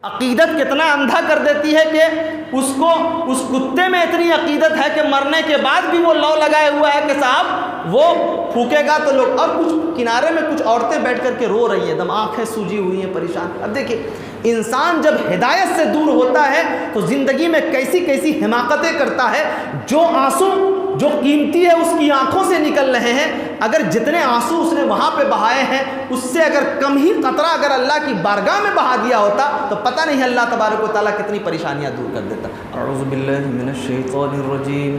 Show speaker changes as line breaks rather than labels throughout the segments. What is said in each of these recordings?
عقیدت کتنا اندھا کر دیتی ہے کہ اس کتے میں اتنی عقیدت ہے کہ مرنے کے بعد بھی وہ لو لگائے ہوا ہے کہ صاحب وہ پھونکے گا تو لوگ، اور کچھ کنارے میں کچھ عورتیں بیٹھ کر کے رو رہی ہیں، دم آنکھیں سوجی ہوئی ہیں، پریشان۔ اب دیکھیں انسان جب ہدایت سے دور ہوتا ہے تو زندگی میں کیسی کیسی حماقتیں کرتا ہے۔ جو آنسو جو قیمتی ہے اس کی آنکھوں سے نکل رہے ہیں، اگر جتنے آنسو اس نے وہاں پہ بہائے ہیں اس سے اگر کم ہی قطرہ اگر اللہ کی بارگاہ میں بہا دیا ہوتا تو پتہ نہیں اللہ تبارک و تعالیٰ کتنی پریشانیاں دور کر دیتا۔
اعوذ باللہ من الشیطان الرجیم،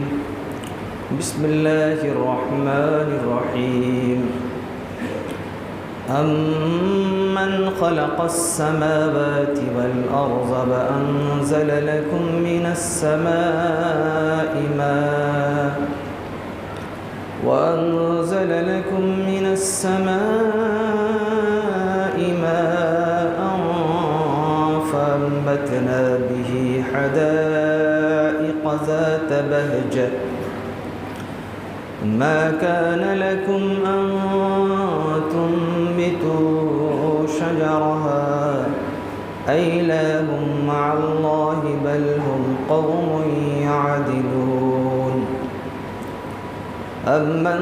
بسم اللہ الرحمن الرحیم۔ أَمَّنْ خَلَقَ السَّمَاوَاتِ وَالْأَرْضَ وَأَنزَلَ لَكُم مِّنَ السَّمَاءِ مَاءً فَأَنبَتْنَا بِهِ حَدَائِقَ ذَاتَ بَهْجَةٍ مَا كَانَ لَكُمْ أَن تُنبِتُوا شَجَرَهَا أَإِلَٰهٌ مَّعَ اللَّهِ بَلْ هُمْ قَوْمٌ يَعْدِلُونَ أَمَّن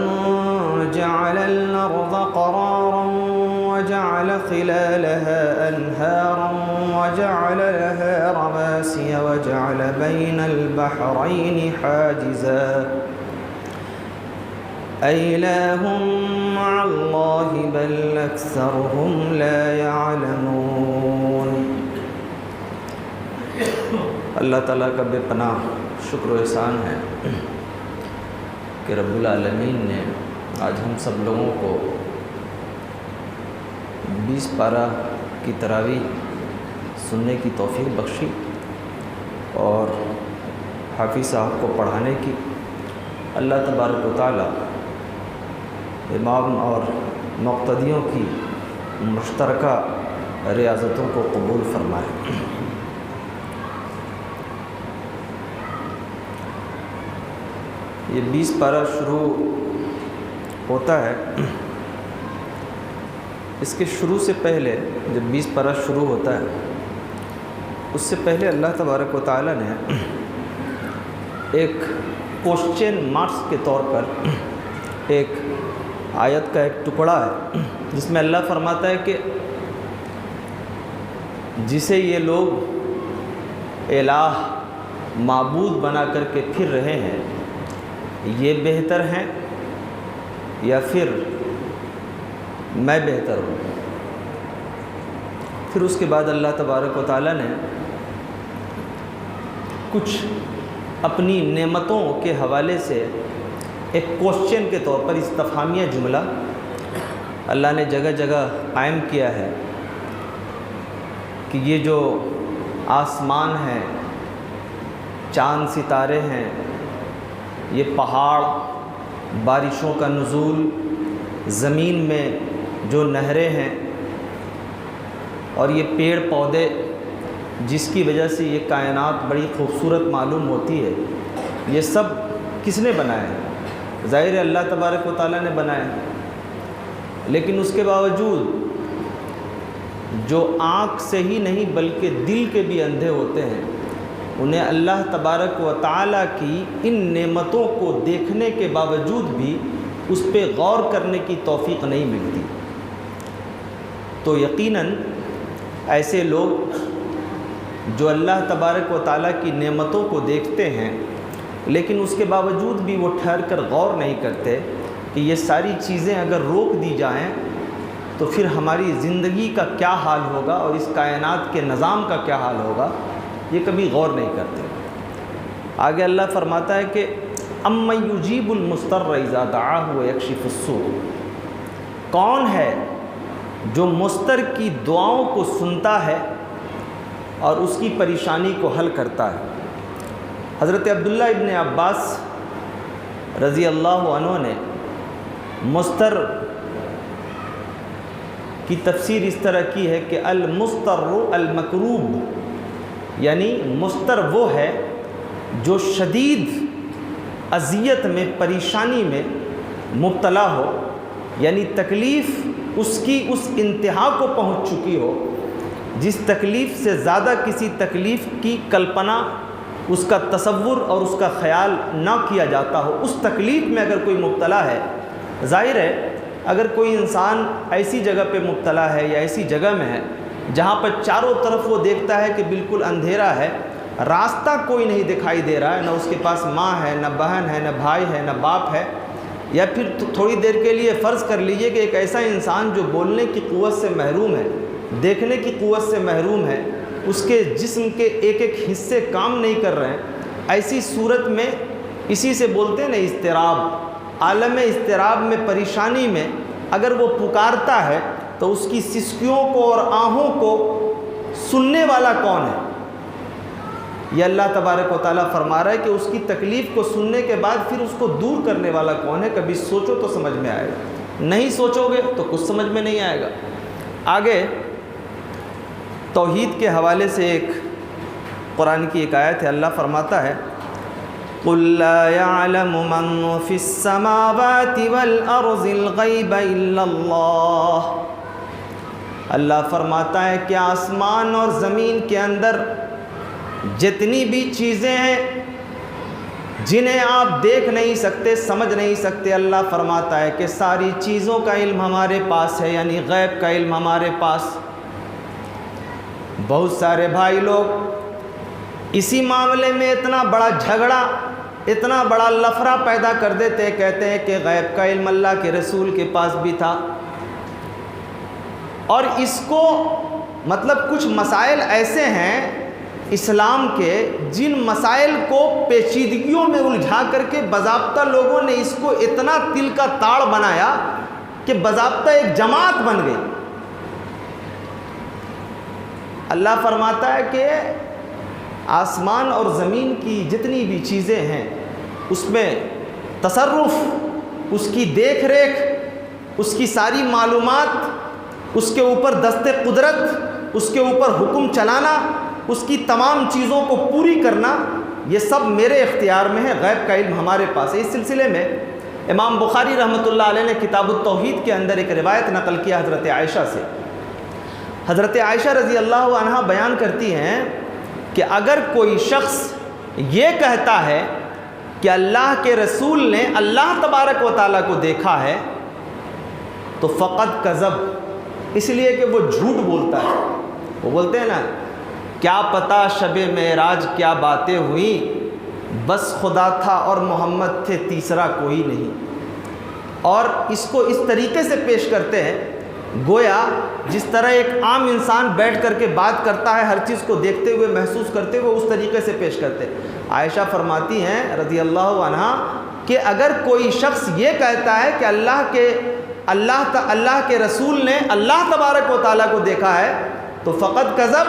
جَعَلَ الْأَرْضَ قَرَارًا وَجَعَلَ خِلَالَهَا أَنْهَارًا وَجَعَلَ لَهَا رَوَاسِيَ وَجَعَلَ بَيْنَ الْبَحْرَيْنِ حَاجِزًا أَإِلَٰهٌ مَّعَ اللَّهِ بَلْ أَكْثَرُهُمْ لَا يَعْلَمُونَ۔
اللہ تعالیٰ کا بے پناہ شکر و احسان ہے کہ رب العالمین نے آج ہم سب لوگوں کو 20 پارہ کی تراویح سننے کی توفیق بخشی اور حافظ صاحب کو پڑھانے کی۔ اللہ تبارک و تعالیٰ امام اور مقتدیوں کی مشترکہ ریاضتوں کو قبول فرمائے۔ یہ 20 پارہ شروع ہوتا ہے، اس کے شروع سے پہلے جب 20 پارہ شروع ہوتا ہے اس سے پہلے اللہ تبارک و تعالیٰ نے ایک کوشچن مارکس کے طور پر ایک آیت کا ایک ٹکڑا ہے جس میں اللہ فرماتا ہے کہ جسے یہ لوگ الہ معبود بنا کر کے پھر رہے ہیں یہ بہتر ہیں یا پھر میں بہتر ہوں۔ پھر اس کے بعد اللہ تبارک و تعالیٰ نے کچھ اپنی نعمتوں کے حوالے سے ایک کوشچن کے طور پر استفہامیہ جملہ اللہ نے جگہ جگہ قائم کیا ہے کہ یہ جو آسمان ہے، چاند ستارے ہیں، یہ پہاڑ، بارشوں کا نزول، زمین میں جو نہریں ہیں اور یہ پیڑ پودے جس کی وجہ سے یہ کائنات بڑی خوبصورت معلوم ہوتی ہے، یہ سب کس نے بنایا ہے؟ ظاہر ہے اللہ تبارک و تعالیٰ نے بنایا، لیکن اس کے باوجود جو آنکھ سے ہی نہیں بلکہ دل کے بھی اندھے ہوتے ہیں انہیں اللہ تبارک و تعالیٰ کی ان نعمتوں کو دیکھنے کے باوجود بھی اس پہ غور کرنے کی توفیق نہیں ملتی۔ تو یقیناً ایسے لوگ جو اللہ تبارک و تعالیٰ کی نعمتوں کو دیکھتے ہیں لیکن اس کے باوجود بھی وہ ٹھہر کر غور نہیں کرتے کہ یہ ساری چیزیں اگر روک دی جائیں تو پھر ہماری زندگی کا کیا حال ہوگا اور اس کائنات کے نظام کا کیا حال ہوگا، یہ کبھی غور نہیں کرتے۔ آگے اللہ فرماتا ہے کہ اَمَّن يُجِيبُ الْمُضْطَرَّ إِذَا دَعَاهُ وَيَكْشِفُ السُّوءَ، کون ہے جو مضطر کی دعاؤں کو سنتا ہے اور اس کی پریشانی کو حل کرتا ہے۔ حضرت عبداللہ ابن عباس رضی اللہ عنہ نے مضطر کی تفسیر اس طرح کی ہے کہ المضطر المکروب، یعنی مضطر وہ ہے جو شدید اذیت میں، پریشانی میں مبتلا ہو، یعنی تکلیف اس کی اس انتہا کو پہنچ چکی ہو جس تکلیف سے زیادہ کسی تکلیف کی کلپنا، اس کا تصور اور اس کا خیال نہ کیا جاتا ہو، اس تکلیف میں اگر کوئی مبتلا ہے، ظاہر ہے اگر کوئی انسان ایسی جگہ پہ مبتلا ہے یا ایسی جگہ میں ہے جہاں پر چاروں طرف وہ دیکھتا ہے کہ بالکل اندھیرا ہے، راستہ کوئی نہیں دکھائی دے رہا ہے، نہ اس کے پاس ماں ہے، نہ بہن ہے، نہ بھائی ہے، نہ باپ ہے، یا پھر تھوڑی دیر کے لیے فرض کر لیجئے کہ ایک ایسا انسان جو بولنے کی قوت سے محروم ہے، دیکھنے کی قوت سے محروم ہے، اس کے جسم کے ایک ایک حصے کام نہیں کر رہے ہیں، ایسی صورت میں اسی سے بولتے ہیں نا اضطراب، عالم اضطراب میں، پریشانی میں اگر وہ پکارتا ہے تو اس کی سسکیوں کو اور آہوں کو سننے والا کون ہے؟ یہ اللہ تبارک و تعالیٰ فرما رہا ہے کہ اس کی تکلیف کو سننے کے بعد پھر اس کو دور کرنے والا کون ہے؟ کبھی سوچو تو سمجھ میں آئے گا، نہیں سوچو گے تو کچھ سمجھ میں نہیں آئے گا۔ آگے توحید کے حوالے سے ایک قرآن کی ایک آیت ہے، اللہ فرماتا ہے قُلْ لَا يَعْلَمُ مَنْ فِي السَّمَاوَاتِ وَالْأَرْضِ الْغَيْبَ إِلَّا اللَّهُ۔ اللہ فرماتا ہے کہ آسمان اور زمین کے اندر جتنی بھی چیزیں ہیں جنہیں آپ دیکھ نہیں سکتے، سمجھ نہیں سکتے، اللہ فرماتا ہے کہ ساری چیزوں کا علم ہمارے پاس ہے، یعنی غیب کا علم ہمارے پاس۔ بہت سارے بھائی لوگ اسی معاملے میں اتنا بڑا جھگڑا، اتنا بڑا لفڑا پیدا کر دیتے، کہتے ہیں کہ غیب کا علم اللہ کے رسول کے پاس بھی تھا، اور اس کو مطلب کچھ مسائل ایسے ہیں اسلام کے جن مسائل کو پیچیدگیوں میں الجھا کر کے باضابطہ لوگوں نے اس کو اتنا تل کا تاڑ بنایا کہ باضابطہ ایک جماعت بن گئی۔ اللہ فرماتا ہے کہ آسمان اور زمین کی جتنی بھی چیزیں ہیں اس میں تصرف، اس کی دیکھ ریکھ، اس کی ساری معلومات، اس کے اوپر دست قدرت، اس کے اوپر حکم چلانا، اس کی تمام چیزوں کو پوری کرنا، یہ سب میرے اختیار میں ہے، غیب کا علم ہمارے پاس ہے۔ اس سلسلے میں امام بخاری رحمۃ اللہ علیہ نے کتاب التوحید کے اندر ایک روایت نقل کیا حضرت عائشہ سے۔ حضرت عائشہ رضی اللہ عنہا بیان کرتی ہیں کہ اگر کوئی شخص یہ کہتا ہے کہ اللہ کے رسول نے اللہ تبارک و تعالیٰ کو دیکھا ہے تو فقط کذب، اس لیے کہ وہ جھوٹ بولتا ہے۔ وہ بولتے ہیں نا، کیا پتہ شب معراج کیا باتیں ہوئیں، بس خدا تھا اور محمد تھے، تیسرا کوئی نہیں۔ اور اس کو اس طریقے سے پیش کرتے ہیں گویا جس طرح ایک عام انسان بیٹھ کر کے بات کرتا ہے، ہر چیز کو دیکھتے ہوئے، محسوس کرتے ہوئے، اس طریقے سے پیش کرتے ہیں۔ عائشہ فرماتی ہیں رضی اللہ عنہا کہ اگر کوئی شخص یہ کہتا ہے کہ اللہ کے رسول نے اللہ تبارک و تعالیٰ کو دیکھا ہے تو فقط کذب،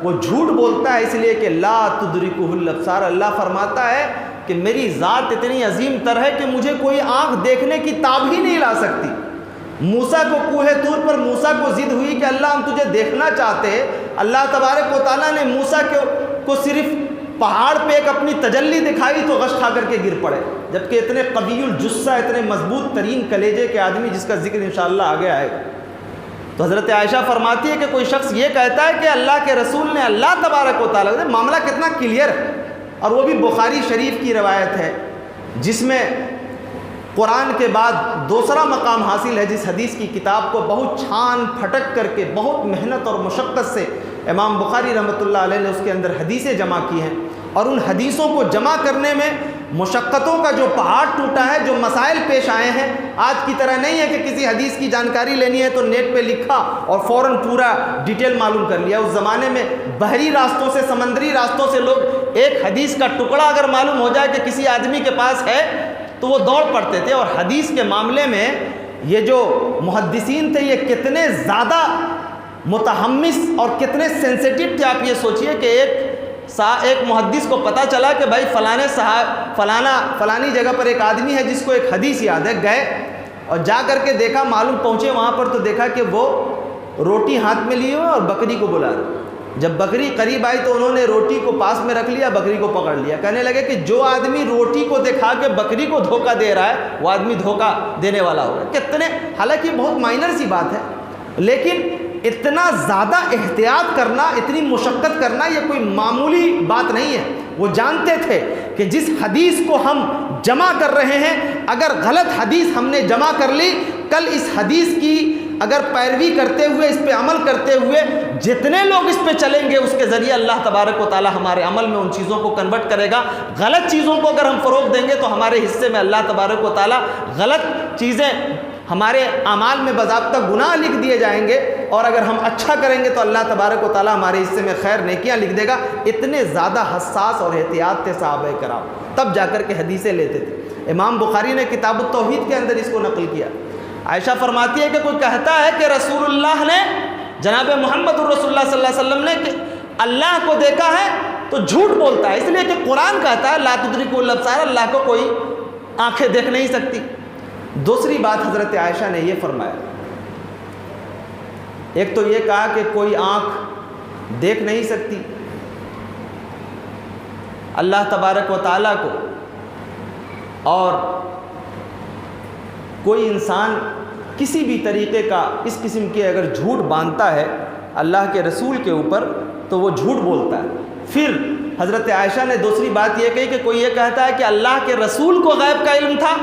وہ جھوٹ بولتا ہے، اس لیے کہ لا تدرکہ الابصار، اللہ فرماتا ہے کہ میری ذات اتنی عظیم تر ہے کہ مجھے کوئی آنکھ دیکھنے کی تاب ہی نہیں لا سکتی۔ موسیٰ کو کوہ طور پر موسیٰ کو ضد ہوئی کہ اللہ ہم تجھے دیکھنا چاہتے ہیں، اللہ تبارک و تعالیٰ نے موسیٰ کو صرف پہاڑ پہ ایک اپنی تجلی دکھائی تو غش کھا کر کے گر پڑے، جبکہ اتنے قوی الجثہ، اتنے مضبوط ترین کلیجے کے آدمی جس کا ذکر انشاءاللہ آگے آئے گا۔ تو حضرت عائشہ فرماتی ہے کہ کوئی شخص یہ کہتا ہے کہ اللہ کے رسول نے اللہ تبارک و تعالیٰ، معاملہ کتنا کلیئر ہے، اور وہ بھی بخاری شریف کی روایت ہے جس میں قرآن کے بعد دوسرا مقام حاصل ہے، جس حدیث کی کتاب کو بہت چھان پھٹک کر کے بہت محنت اور مشقت سے امام بخاری رحمۃ اللہ علیہ نے اس کے اندر حدیثیں جمع کی ہیں، اور ان حدیثوں کو جمع کرنے میں مشقتوں کا جو پہاڑ ٹوٹا ہے، جو مسائل پیش آئے ہیں، آج کی طرح نہیں ہے کہ کسی حدیث کی جانکاری لینی ہے تو نیٹ پہ لکھا اور فوراً پورا ڈیٹیل معلوم کر لیا۔ اس زمانے میں بحری راستوں سے، سمندری راستوں سے لوگ ایک حدیث کا ٹکڑا اگر معلوم ہو جائے کہ کسی آدمی کے پاس ہے تو وہ دوڑ پڑتے تھے، اور حدیث کے معاملے میں یہ جو محدثین تھے یہ کتنے زیادہ متحمس اور کتنے سینسیٹیو تھے۔ آپ یہ سوچئے کہ ایک محدث کو پتہ چلا کہ بھائی فلانی جگہ پر ایک آدمی ہے جس کو ایک حدیث یاد ہے، گئے اور جا کر کے دیکھا، معلوم پہنچے وہاں پر تو دیکھا کہ وہ روٹی ہاتھ میں لیے ہوئے اور بکری کو بلا رہے۔ جب بکری قریب آئی تو انہوں نے روٹی کو پاس میں رکھ لیا، بکری کو پکڑ لیا، کہنے لگے کہ جو آدمی روٹی کو دکھا کے بکری کو دھوکہ دے رہا ہے وہ آدمی دھوکہ دینے والا ہوگا۔ کتنے، حالانکہ بہت مائنر سی بات ہے، لیکن اتنا زیادہ احتیاط کرنا، اتنی مشقت کرنا یہ کوئی معمولی بات نہیں ہے۔ وہ جانتے تھے کہ جس حدیث کو ہم جمع کر رہے ہیں، اگر غلط حدیث ہم نے جمع کر لی، کل اس حدیث کی اگر پیروی کرتے ہوئے، اس پہ عمل کرتے ہوئے جتنے لوگ اس پہ چلیں گے، اس کے ذریعے اللہ تبارک و تعالی ہمارے عمل میں ان چیزوں کو کنورٹ کرے گا۔ غلط چیزوں کو اگر ہم فروغ دیں گے تو ہمارے حصے میں اللہ تبارک و تعالی غلط چیزیں ہمارے اعمال میں باضابطہ گناہ لکھ دیے جائیں گے، اور اگر ہم اچھا کریں گے تو اللہ تبارک و تعالی ہمارے حصے میں خیر نیکیاں لکھ دے گا۔ اتنے زیادہ حساس اور احتیاط تھے صحابہ کرام، تب جا کر کے حدیثیں لیتے تھے۔ امام بخاری نے کتاب التوحید کے اندر اس کو نقل کیا۔ عائشہ فرماتی ہے کہ کوئی کہتا ہے کہ رسول اللہ نے، جناب محمد الرسول اللہ صلی اللہ علیہ وسلم نے کہ اللہ کو دیکھا ہے تو جھوٹ بولتا ہے، اس لیے کہ قرآن کہتا ہے لا تدرکہ الابصار، اللہ کو کوئی آنکھیں دیکھ نہیں سکتی۔ دوسری بات حضرت عائشہ نے یہ فرمایا، ایک تو یہ کہا کہ کوئی آنکھ دیکھ نہیں سکتی اللہ تبارک و تعالیٰ کو، اور کوئی انسان کسی بھی طریقے کا اس قسم کے اگر جھوٹ باندھتا ہے اللہ کے رسول کے اوپر تو وہ جھوٹ بولتا ہے۔ پھر حضرت عائشہ نے دوسری بات یہ کہی کہ کوئی یہ کہتا ہے کہ اللہ کے رسول کو غیب کا علم تھا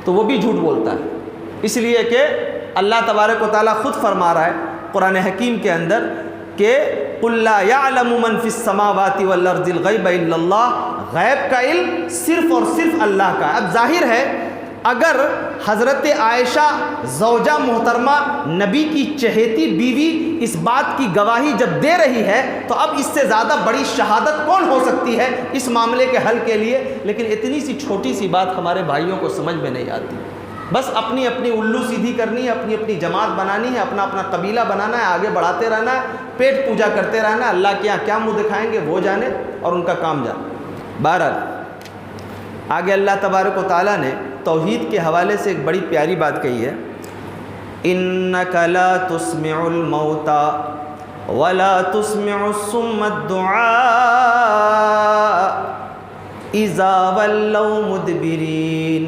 تو وہ بھی جھوٹ بولتا ہے، اس لیے کہ اللہ تبارک و تعالیٰ خود فرما رہا ہے قرآن حکیم کے اندر کہ قُلْ لَا يَعْلَمُ مَنْ فِي السَّمَاوَاتِ وَالْأَرْضِ الْغَيْبَ إِلَّا اللَّهُ، غیب کا علم صرف اور صرف اللہ کا۔ اب ظاہر ہے اگر حضرت عائشہ زوجہ محترمہ نبی کی چہیتی بیوی اس بات کی گواہی جب دے رہی ہے تو اب اس سے زیادہ بڑی شہادت کون ہو سکتی ہے اس معاملے کے حل کے لیے؟ لیکن اتنی سی چھوٹی سی بات ہمارے بھائیوں کو سمجھ میں نہیں آتی، بس اپنی اپنی الو سیدھی کرنی ہے، اپنی اپنی جماعت بنانی ہے، اپنا اپنا قبیلہ بنانا ہے، آگے بڑھاتے رہنا ہے، پیٹ پوجا کرتے رہنا ہے، اللہ کے یہاں کیا منہ دکھائیں گے وہ جانے اور ان کا کام جانے۔ بہرحال آگے اللہ تبارک و تعالیٰ نے توحید کے حوالے سے ایک بڑی پیاری بات کہی ہے، اِنَّكَ لَا تُسْمِعُ الْمَوْتَى وَلَا تُسْمِعُ الصُّمَّ الدُّعَاءَ إِذَا وَلَّوْا مُدْبِرِينَ۔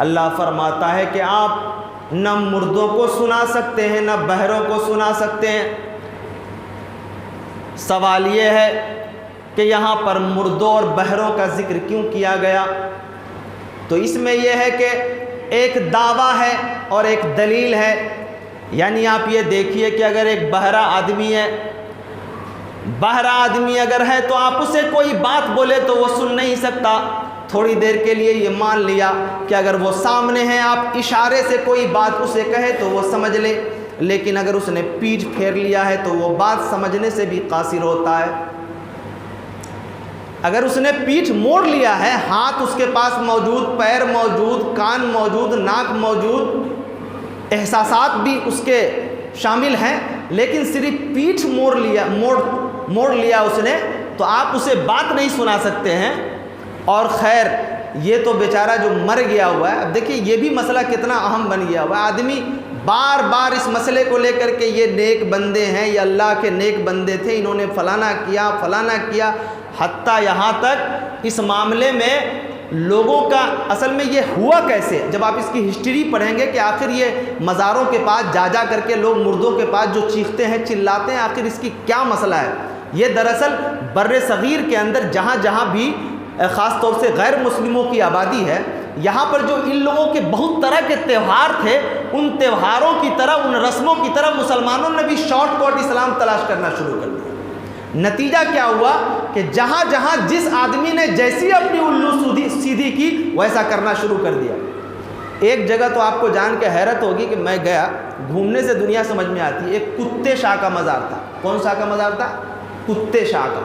اللہ فرماتا ہے کہ آپ نہ مردوں کو سنا سکتے ہیں نہ بہروں کو سنا سکتے ہیں۔ سوال یہ ہے کہ یہاں پر مردوں اور بہروں کا ذکر کیوں کیا گیا؟ تو اس میں یہ ہے کہ ایک دعویٰ ہے اور ایک دلیل ہے، یعنی آپ یہ دیکھیے کہ اگر ایک بہرا آدمی ہے، بہرا آدمی اگر ہے تو آپ اسے کوئی بات بولے تو وہ سن نہیں سکتا، تھوڑی دیر کے لیے یہ مان لیا کہ اگر وہ سامنے ہیں آپ اشارے سے کوئی بات اسے کہے تو وہ سمجھ لے، لیکن اگر اس نے پیٹھ پھیر لیا ہے تو وہ بات سمجھنے سے بھی قاصر ہوتا ہے۔ اگر اس نے پیٹھ موڑ لیا ہے، ہاتھ اس کے پاس موجود، پیر موجود، کان موجود، ناک موجود، احساسات بھی اس کے شامل ہیں، لیکن صرف پیٹھ موڑ لیا اس نے تو آپ اسے بات نہیں سنا سکتے ہیں۔ اور خیر یہ تو بیچارہ جو مر گیا ہوا ہے، اب دیکھیے یہ بھی مسئلہ کتنا اہم بن گیا ہوا ہے، آدمی بار بار اس مسئلے کو لے کر کے یہ نیک بندے ہیں، یہ اللہ کے نیک بندے تھے، انہوں نے فلانا کیا، حتیٰ یہاں تک اس معاملے میں لوگوں کا اصل میں یہ ہوا کیسے، جب آپ اس کی ہسٹری پڑھیں گے کہ آخر یہ مزاروں کے پاس جا کر کے لوگ مردوں کے پاس جو چیختے ہیں چلاتے ہیں، آخر اس کی کیا مسئلہ ہے؟ یہ دراصل بر صغیر کے اندر جہاں جہاں بھی خاص طور سے غیر مسلموں کی آبادی ہے، یہاں پر جو ان لوگوں کے بہت طرح کے تہوار تھے، ان تہواروں کی طرح، ان رسموں کی طرح مسلمانوں نے بھی شارٹ کٹ اسلام تلاش کرنا شروع کر دیا۔ نتیجہ کیا ہوا کہ جہاں جہاں جس آدمی نے جیسی اپنی الو سیدھی کی ویسا کرنا شروع کر دیا۔ ایک جگہ تو آپ کو جان کے حیرت ہوگی کہ میں گیا، گھومنے سے دنیا سمجھ میں آتی ہے، ایک کتے شاہ کا مزار تھا۔ کون سا کا مزار تھا؟ کتے شاہ کا۔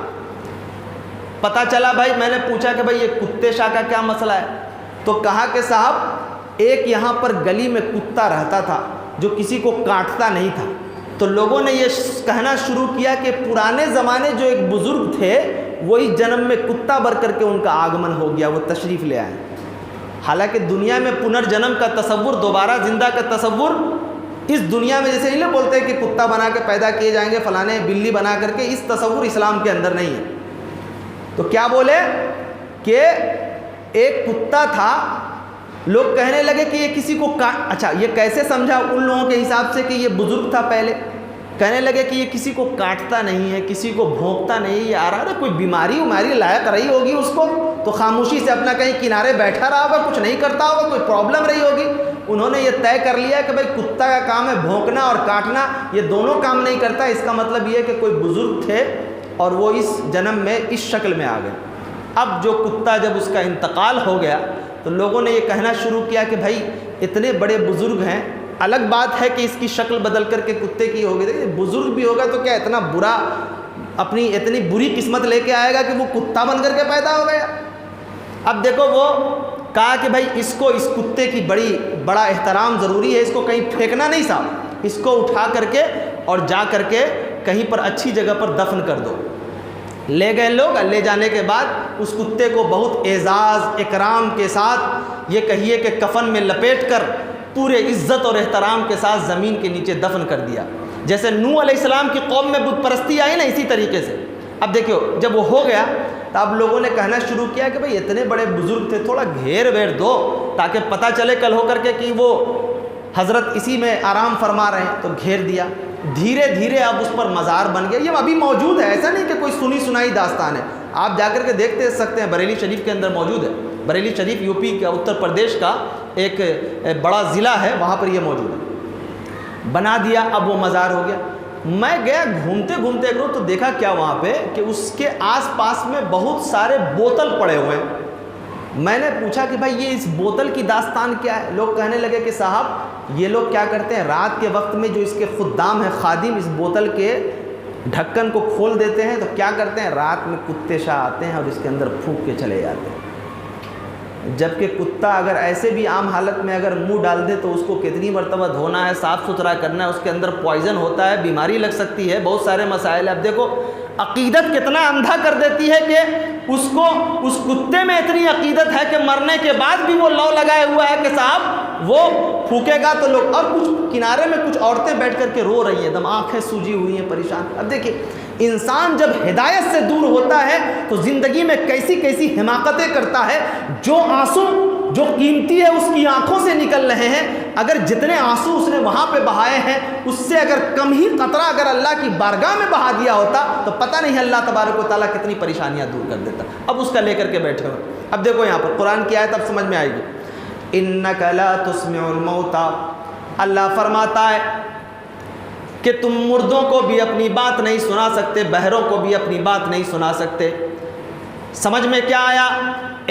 پتہ چلا بھائی، میں نے پوچھا کہ بھائی یہ کتے شاہ کا کیا مسئلہ ہے؟ تو کہا کہ صاحب ایک یہاں پر گلی میں کتا رہتا تھا جو کسی کو کاٹتا نہیں تھا، تو لوگوں نے یہ کہنا شروع کیا کہ پرانے زمانے جو ایک بزرگ تھے وہی جنم میں کتا بن کر کے ان کا آگمن ہو گیا، وہ تشریف لے آئے۔ حالانکہ دنیا میں پنرجنم کا تصور، دوبارہ زندہ کا تصور اس دنیا میں جیسے نہیں بولتے کہ کتا بنا کے پیدا کیے جائیں گے، فلانے بلی بنا کر کے، اس تصور اسلام کے اندر نہیں ہے۔ تو کیا بولے کہ ایک کتا تھا لوگ کہنے لگے کہ یہ کسی کو اچھا یہ کیسے سمجھا ان لوگوں کے حساب سے کہ یہ بزرگ تھا پہلے؟ کہنے لگے کہ یہ کسی کو کاٹتا نہیں ہے، کسی کو بھونکتا نہیں، یہ آ رہا ہے کوئی بیماری لائق رہی ہوگی اس کو تو خاموشی سے اپنا کہیں کنارے بیٹھا رہا ہوگا، کچھ نہیں کرتا ہوگا، کوئی پرابلم رہی ہوگی۔ انہوں نے یہ طے کر لیا کہ بھائی کتا کا کام ہے بھونکنا اور کاٹنا، یہ دونوں کام نہیں کرتا، اس کا مطلب یہ ہے کہ کوئی بزرگ تھے اور وہ اس جنم میں اس شکل میں آ گئے۔ اب جو کتا جب اس کا انتقال ہو گیا تو لوگوں نے یہ کہنا شروع کیا کہ بھائی اتنے بڑے بزرگ ہیں، الگ بات ہے کہ اس کی شکل بدل کر کے کتے کی ہوگی، دیکھیں بزرگ بھی ہوگا تو کیا اتنا برا اپنی اتنی بری قسمت لے کے آئے گا کہ وہ کتا بن کر کے پیدا ہو گیا۔ اب دیکھو وہ کہا کہ بھائی اس کتے کی بڑا احترام ضروری ہے، اس کو کہیں پھینکنا نہیں صاحب، اس کو اٹھا کر کے اور جا کر کے کہیں پر اچھی جگہ پر دفن کر دو۔ لے گئے لوگ، لے جانے کے بعد اس کتے کو بہت اعزاز اکرام کے ساتھ یہ کہیے کہ کفن میں لپیٹ کر پورے عزت اور احترام کے ساتھ زمین کے نیچے دفن کر دیا۔ جیسے نوح علیہ السلام کی قوم میں بت پرستی آئی نا، اسی طریقے سے۔ اب دیکھو جب وہ ہو گیا تو اب لوگوں نے کہنا شروع کیا کہ بھئی اتنے بڑے بزرگ تھے، تھوڑا گھیر ویر دو تاکہ پتہ چلے کل ہو کر کے کہ وہ حضرت اسی میں آرام فرما رہے ہیں۔ تو گھیر دیا، دھیرے دھیرے اب اس پر مزار بن گیا۔ یہ ابھی موجود ہے، ایسا نہیں کہ کوئی سنی سنائی داستان ہے، آپ جا کر کے دیکھتے سکتے ہیں، بریلی شریف کے اندر موجود ہے۔ بریلی شریف یو پی کا اتر پردیش کا ایک بڑا ضلع ہے، وہاں پر یہ موجود ہے۔ بنا دیا، اب وہ مزار ہو گیا۔ میں گیا گھومتے گھومتے تو دیکھا کیا وہاں پہ کہ اس کے آس پاس میں بہت سارے بوتل پڑے ہوئے ہیں۔ میں نے پوچھا کہ بھائی یہ اس بوتل کی داستان کیا ہے؟ لوگ کہنے لگے کہ صاحب یہ لوگ کیا کرتے ہیں، رات کے وقت میں جو اس کے خدام ہیں، خادم، اس بوتل کے ڈھکن کو کھول دیتے ہیں تو کیا کرتے ہیں، رات میں کتے شاہ آتے ہیں اور اس کے اندر پھونک کے چلے جاتے ہیں۔ جبکہ کتا اگر ایسے بھی عام حالت میں اگر منہ ڈال دے تو اس کو کتنی مرتبہ دھونا ہے، صاف ستھرا کرنا ہے، اس کے اندر پوائزن ہوتا ہے، بیماری لگ سکتی ہے، بہت سارے مسائل ہیں۔ اب دیکھو عقیدت کتنا اندھا کر دیتی ہے کہ اس کتے میں اتنی عقیدت ہے کہ مرنے کے بعد بھی وہ لو لگائے ہوا ہے کہ صاحب وہ پھونکے گا تو لوگ، اور کچھ کنارے میں کچھ عورتیں بیٹھ کر کے رو رہی ہیں، دم آنکھیں سوجی ہوئی ہیں، پریشان۔ اب دیکھیے انسان جب ہدایت سے دور ہوتا ہے تو زندگی میں کیسی کیسی حماقتیں کرتا ہے۔ جو آنسو جو قیمتی ہے اس کی آنکھوں سے نکل رہے ہیں، اگر جتنے آنسو اس نے وہاں پہ بہائے ہیں اس سے اگر کم ہی قطرہ اگر اللہ کی بارگاہ میں بہا دیا ہوتا تو پتہ نہیں اللہ تبارک و تعالیٰ کتنی پریشانیاں دور کر دیتا۔ اب اس کا لے کر کے بیٹھے ہوئے۔ اب دیکھو یہاں پر قرآن کی آیت اب سمجھ میں آئے گی۔ انک لا تسمع الموتى، اللہ فرماتا ہے کہ تم مردوں کو بھی اپنی بات نہیں سنا سکتے، بہروں کو بھی اپنی بات نہیں سنا سکتے۔ سمجھ میں کیا آیا؟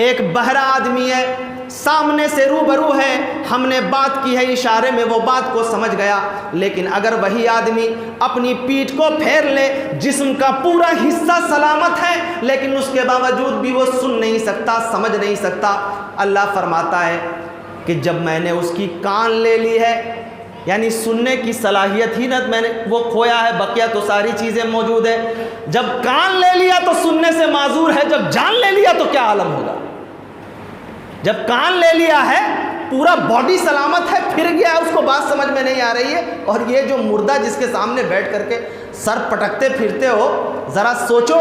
ایک بہرا آدمی ہے، سامنے سے روبرو ہے، ہم نے بات کی ہے اشارے میں، وہ بات کو سمجھ گیا، لیکن اگر وہی آدمی اپنی پیٹھ کو پھیر لے، جسم کا پورا حصہ سلامت ہے لیکن اس کے باوجود بھی وہ سن نہیں سکتا، سمجھ نہیں سکتا۔ اللہ فرماتا ہے کہ جب میں نے اس کی کان لے لی ہے، یعنی سننے کی صلاحیت ہی نہ میں نے وہ کھویا ہے، بقیہ تو ساری چیزیں موجود ہیں۔ جب کان لے لیا تو سننے سے معذور ہے، جب جان لے لیا تو کیا عالم ہوگا؟ جب کان لے لیا ہے، پورا باڈی سلامت ہے، پھر گیا اس کو بات سمجھ میں نہیں آ رہی ہے، اور یہ جو مردہ جس کے سامنے بیٹھ کر کے سر پٹکتے پھرتے ہو، ذرا سوچو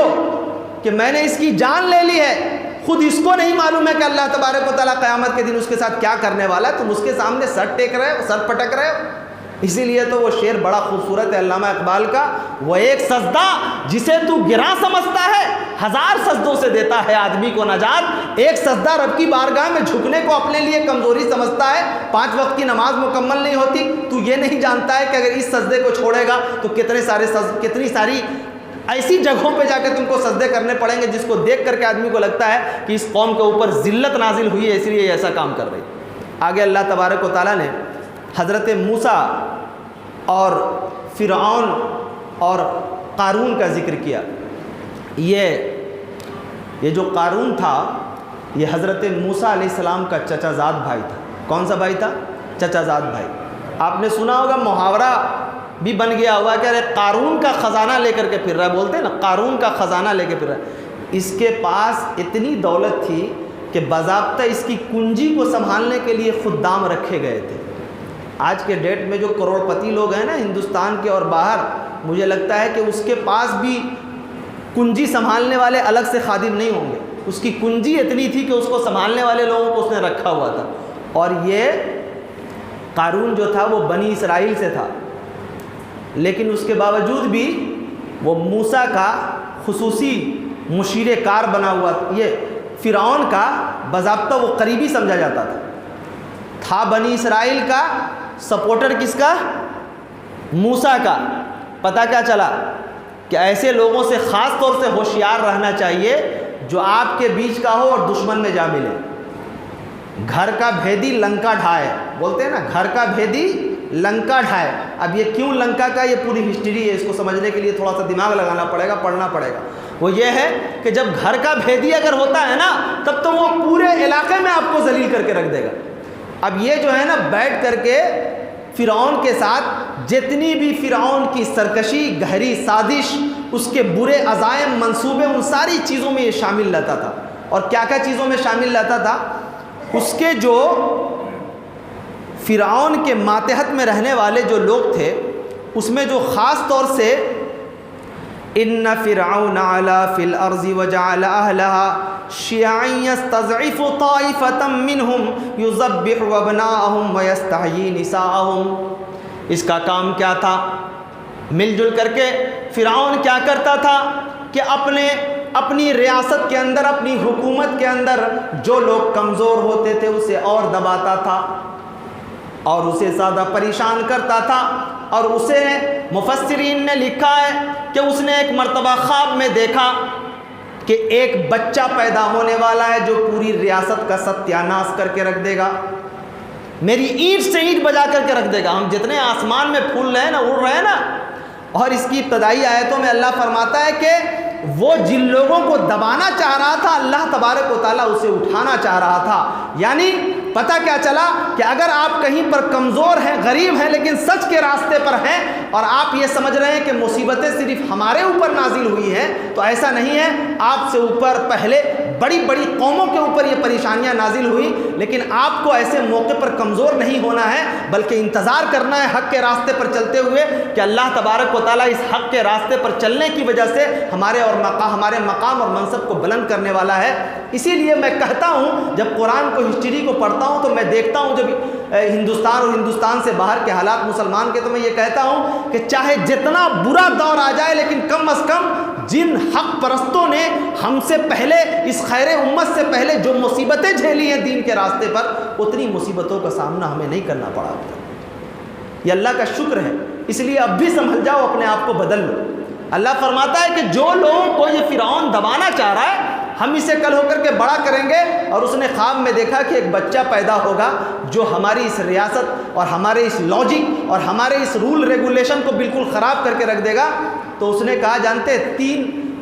کہ میں نے اس کی جان لے لی ہے، خود اس کو نہیں معلوم ہے کہ اللہ تبارک و تعالیٰ قیامت کے دن اس کے ساتھ کیا کرنے والا ہے، تم اس کے سامنے سر ٹیک رہے ہو، سر پٹک رہے ہو۔ اسی لیے تو وہ شعر بڑا خوبصورت ہے علامہ اقبال کا، وہ ایک سجدہ جسے تو گراں سمجھتا ہے، ہزار سجدوں سے دیتا ہے آدمی کو نجات۔ ایک سجدہ رب کی بارگاہ میں جھکنے کو اپنے لیے کمزوری سمجھتا ہے، 5 وقت کی نماز مکمل نہیں ہوتی، تو یہ نہیں جانتا ہے کہ اگر اس سجدے کو چھوڑے گا تو کتنی ساری ایسی جگہوں پہ جا کے تم کو سجدے کرنے پڑیں گے جس کو دیکھ کر کے آدمی کو لگتا ہے کہ اس قوم کے اوپر ذلت نازل ہوئی ہے، اس لیے ایسا کام کر رہی۔ آگے اللہ تبارک و تعالیٰ نے حضرت موسیٰ اور فرعون اور قارون کا ذکر کیا۔ یہ جو قارون تھا یہ حضرت موسیٰ علیہ السلام کا چچا زاد بھائی تھا۔ کون سا بھائی تھا؟ چچا زاد بھائی۔ آپ نے سنا ہوگا، محاورہ بھی بن گیا ہوا کہ ارے قارون کا خزانہ لے کر کے پھر رہا ہے، بولتے ہیں نا قارون کا خزانہ لے کے پھر رہا ہے۔ اس کے پاس اتنی دولت تھی کہ باضابطہ اس کی کنجی کو سنبھالنے کے لیے خدام رکھے گئے تھے۔ آج کے ڈیٹ میں جو کروڑ پتی لوگ ہیں نا ہندوستان کے اور باہر، مجھے لگتا ہے کہ اس کے پاس بھی کنجی سنبھالنے والے الگ سے خادم نہیں ہوں گے۔ اس کی کنجی اتنی تھی کہ اس کو سنبھالنے والے لوگوں کو اس نے رکھا ہوا تھا، اور یہ قارون جو تھا وہ بنی اسرائیل سے تھا، لیکن اس کے باوجود بھی وہ موسیٰ کا خصوصی مشیر کار بنا ہوا، یہ فرعون کا باضابطہ وہ قریبی سمجھا جاتا تھا بنی اسرائیل کا سپورٹر کس کا؟ موسیٰ کا۔ پتہ کیا چلا کہ ایسے لوگوں سے خاص طور سے ہوشیار رہنا چاہیے جو آپ کے بیچ کا ہو اور دشمن میں جا ملے۔ گھر کا بھیدی لنکا ڈھائے، بولتے ہیں نا، گھر کا بھیدی لنکا ڈھائے۔ اب یہ کیوں لنکا کا، یہ پوری ہسٹری ہے، اس کو سمجھنے کے لیے تھوڑا سا دماغ لگانا پڑے گا، پڑھنا پڑے گا۔ وہ یہ ہے کہ جب گھر کا بھیدی اگر ہوتا ہے نا، تب تو وہ پورے علاقے میں آپ کو ذلیل کر کے رکھ دے گا۔ اب یہ جو ہے نا، بیٹھ کر کے فرعون کے ساتھ جتنی بھی فرعون کی سرکشی، گہری سازش، اس کے برے عزائم، منصوبے، ان ساری چیزوں میں یہ شامل رہتا تھا۔ اور کیا کیا چیزوں میں شامل رہتا تھا؟ اس کے جو فرعون کے ماتحت میں رہنے والے جو لوگ تھے، اس میں جو خاص طور سے ان فرعون علا فی الارض وجعل اہلها شیعا یستضعف طائفة منهم یذبح ابناءهم ویستحیی نساءهم، اس کا کام کیا تھا؟ مل جل کر کے فرعون کیا کرتا تھا کہ اپنی ریاست کے اندر، اپنی حکومت کے اندر جو لوگ کمزور ہوتے تھے اسے اور دباتا تھا اور اسے زیادہ پریشان کرتا تھا۔ اور اسے مفسرین نے لکھا ہے کہ اس نے ایک مرتبہ خواب میں دیکھا کہ ایک بچہ پیدا ہونے والا ہے جو پوری ریاست کا ستیہ ناش کر کے رکھ دے گا، میری اینٹ سے اینٹ بجا کر کے رکھ دے گا۔ ہم جتنے آسمان میں پھول رہے ہیں نا، اڑ رہے ہیں نا، اور اس کی ابتدائی آیتوں میں اللہ فرماتا ہے کہ وہ جن لوگوں کو دبانا چاہ رہا تھا، اللہ تبارک و تعالیٰ اسے اٹھانا چاہ رہا تھا۔ یعنی پتہ کیا چلا کہ اگر آپ کہیں پر کمزور ہیں، غریب ہیں، لیکن سچ کے راستے پر ہیں، اور آپ یہ سمجھ رہے ہیں کہ مصیبتیں صرف ہمارے اوپر نازل ہوئی ہیں، تو ایسا نہیں ہے۔ آپ سے اوپر پہلے بڑی بڑی قوموں کے اوپر یہ پریشانیاں نازل ہوئی، لیکن آپ کو ایسے موقع پر کمزور نہیں ہونا ہے، بلکہ انتظار کرنا ہے حق کے راستے پر چلتے ہوئے کہ اللہ تبارک و تعالیٰ اس حق کے راستے پر چلنے کی وجہ سے ہمارے مقام اور منصب کو بلند کرنے والا ہے۔ اسی لیے میں کہتا ہوں، جب قرآن کو، ہسٹری کو پڑھتا ہوں تو میں دیکھتا ہوں جب ہندوستان اور ہندوستان سے باہر کے حالات مسلمان کے، تو میں یہ کہتا ہوں کہ چاہے جتنا برا دور آ جائے، لیکن کم از کم جن حق پرستوں نے ہم سے پہلے، اس خیر امت سے پہلے جو مصیبتیں جھیلی ہیں دین کے راستے پر، اتنی مصیبتوں کا سامنا ہمیں نہیں کرنا پڑا۔ یہ اللہ کا شکر ہے، اس لیے اب بھی سنبھل جاؤ، اپنے آپ کو بدل لو۔ اللہ فرماتا ہے کہ جو لوگوں کو یہ فرعون دبانا چاہ رہا ہے، ہم اسے کل ہو کر کے بڑا کریں گے۔ اور اس نے خواب میں دیکھا کہ ایک بچہ پیدا ہوگا جو ہماری اس ریاست اور ہمارے اس لاجک اور ہمارے اس رول ریگولیشن کو بالکل خراب کر کے رکھ دے گا۔ تو اس نے کہا، جانتے،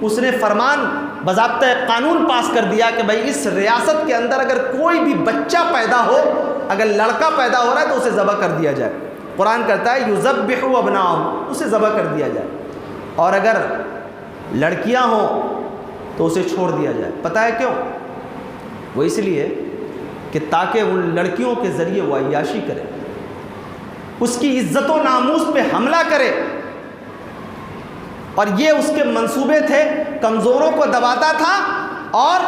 اس نے فرمان، باضابطہ قانون پاس کر دیا کہ بھائی اس ریاست کے اندر اگر کوئی بھی بچہ پیدا ہو، اگر لڑکا پیدا ہو رہا ہے تو اسے ذبح کر دیا جائے۔ قرآن کہتا ہے یذبح ابناءہم، اسے ذبح کر دیا جائے، اور اگر لڑکیاں ہوں تو اسے چھوڑ دیا جائے۔ پتہ ہے کیوں؟ وہ اس لیے کہ تاکہ ان لڑکیوں کے ذریعے وہ عیاشی کرے، اس کی عزت و ناموس پہ حملہ کرے۔ اور یہ اس کے منصوبے تھے، کمزوروں کو دباتا تھا اور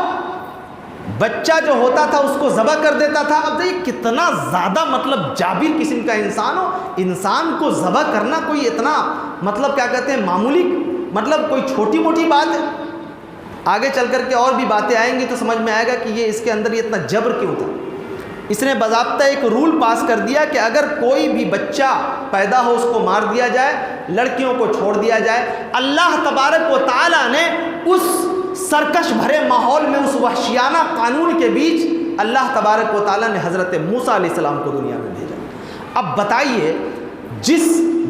بچہ جو ہوتا تھا اس کو ذبح کر دیتا تھا۔ اب دیکھیں کتنا زیادہ جابر قسم کا انسان ہو، انسان کو ذبح کرنا کوئی اتنا کیا کہتے ہیں، معمولی کوئی چھوٹی موٹی بات ہے؟ آگے چل کر کے اور بھی باتیں آئیں گی تو سمجھ میں آئے گا کہ یہ اس کے اندر یہ اتنا جبر کیوں تھا۔ اس نے باضابطہ ایک رول پاس کر دیا کہ اگر کوئی بھی بچہ پیدا ہو اس کو مار دیا جائے، لڑکیوں کو چھوڑ دیا جائے۔ اللہ تبارک و تعالیٰ نے اس سرکش بھرے ماحول میں، اس وحشیانہ قانون کے بیچ، اللہ تبارک و تعالیٰ نے حضرت موسیٰ علیہ السلام کو دنیا میں بھیجا۔ اب بتائیے، جس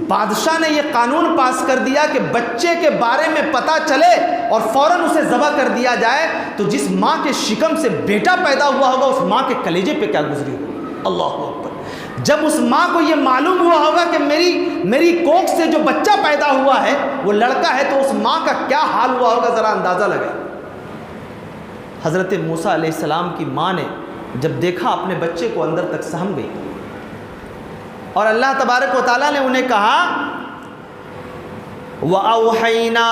بادشاہ نے یہ قانون پاس کر دیا کہ بچے کے بارے میں پتہ چلے اور فوراً اسے ذبح کر دیا جائے، تو جس ماں کے شکم سے بیٹا پیدا ہوا ہوگا اس ماں کے کلیجے پہ کیا گزری ہوگی؟ اللہ اکبر۔ جب اس ماں کو یہ معلوم ہوا ہوگا کہ میری کوکھ سے جو بچہ پیدا ہوا ہے وہ لڑکا ہے، تو اس ماں کا کیا حال ہوا ہوگا، ذرا اندازہ لگائیں۔ حضرت موسیٰ علیہ السلام کی ماں نے جب دیکھا اپنے بچے کو، اندر تک سہم گئی، اور اللہ تبارک و تعالیٰ نے انہیں کہا، وَأَوْحَيْنَا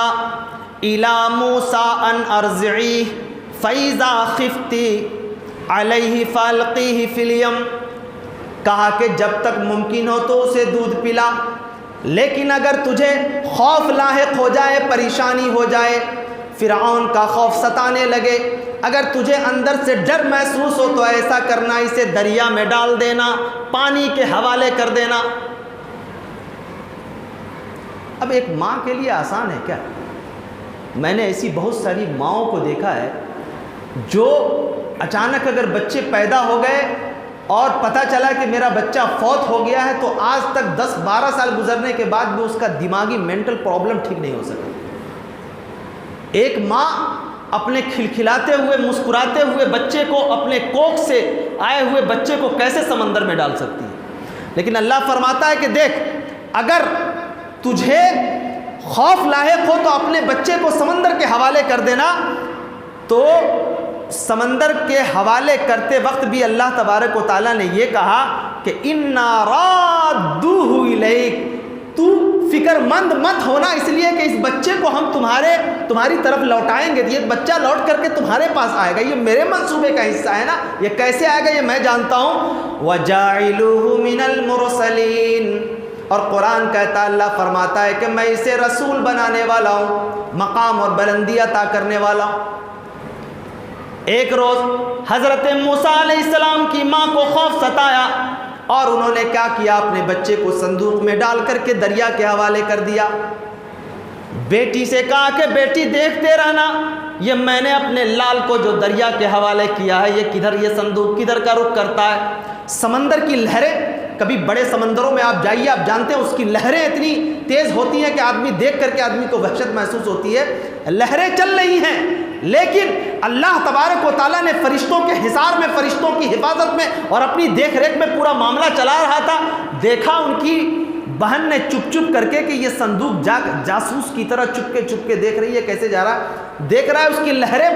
إِلَى مُوسَىٰ أَنْ أَرْضِعِيهِ فَإِذَا خِفْتِ عَلَيْهِ فَأَلْقِيهِ فِي الْيَمِّ کہا کہ جب تک ممکن ہو تو اسے دودھ پلا، لیکن اگر تجھے خوف لاحق ہو جائے، پریشانی ہو جائے، فرعون کا خوف ستانے لگے، اگر تجھے اندر سے ڈر محسوس ہو تو ایسا کرنا، اسے دریا میں ڈال دینا، پانی کے حوالے کر دینا۔ اب ایک ماں کے لیے آسان ہے کیا؟ میں نے ایسی بہت ساری ماؤں کو دیکھا ہے جو اچانک اگر بچے پیدا ہو گئے اور پتہ چلا کہ میرا بچہ فوت ہو گیا ہے تو آج تک 10-12 سال گزرنے کے بعد بھی اس کا دماغی مینٹل پرابلم ٹھیک نہیں ہو سکا۔ ایک ماں اپنے کھلکھلاتے ہوئے مسکراتے ہوئے بچے کو، اپنے کوکھ سے آئے ہوئے بچے کو کیسے سمندر میں ڈال سکتی ہے؟ لیکن اللہ فرماتا ہے کہ دیکھ، اگر تجھے خوف لاحق ہو تو اپنے بچے کو سمندر کے حوالے کر دینا۔ تو سمندر کے حوالے کرتے وقت بھی اللہ تبارک و تعالیٰ نے یہ کہا کہ اِنَّا رَادُّوهُ إِلَيْكَ، تو فکر مند مت ہونا، اس لیے کہ اس بچے کو ہم تمہاری طرف لوٹائیں گے، یہ بچہ لوٹ کر کے تمہارے پاس آئے گا، یہ میرے منصوبے کا حصہ ہے نا، یہ کیسے آئے گا یہ میں جانتا ہوں۔ وَجَاعِلُهُ مِنَ الْمُرْسَلِينَ، اور قرآن کہتا ہے، اللہ فرماتا ہے کہ میں اسے رسول بنانے والا ہوں، مقام اور بلندی عطا کرنے والا ہوں۔ ایک روز حضرت موسیٰ علیہ السلام کی ماں کو خوف ستایا اور انہوں نے کیا کیا، اپنے بچے کو صندوق میں ڈال کر کے دریا کے حوالے کر دیا۔ بیٹی سے کہا کہ بیٹی دیکھتے رہنا، یہ میں نے اپنے لال کو جو دریا کے حوالے کیا ہے، یہ صندوق کدھر کا رخ کرتا ہے۔ سمندر کی لہریں، کبھی بڑے سمندروں میں آپ جائیے، آپ جانتے ہیں اس کی لہریں اتنی تیز ہوتی ہیں کہ آدمی دیکھ کر کے آدمی کو وحشت محسوس ہوتی ہے۔ لہریں چل رہی ہیں، لیکن اللہ تبارک و تعالیٰ نے فرشتوں کے حصار میں، فرشتوں کی حفاظت میں اور اپنی دیکھ ریکھ میں پورا معاملہ چلا رہا تھا۔ دیکھا ان کی بہن نے چپ چپ کر کے کہ یہ صندوق جاسوس کی طرح چپ کے دیکھ رہی ہے کیسے جا رہا ہے، دیکھ رہا ہے اس کی لہریں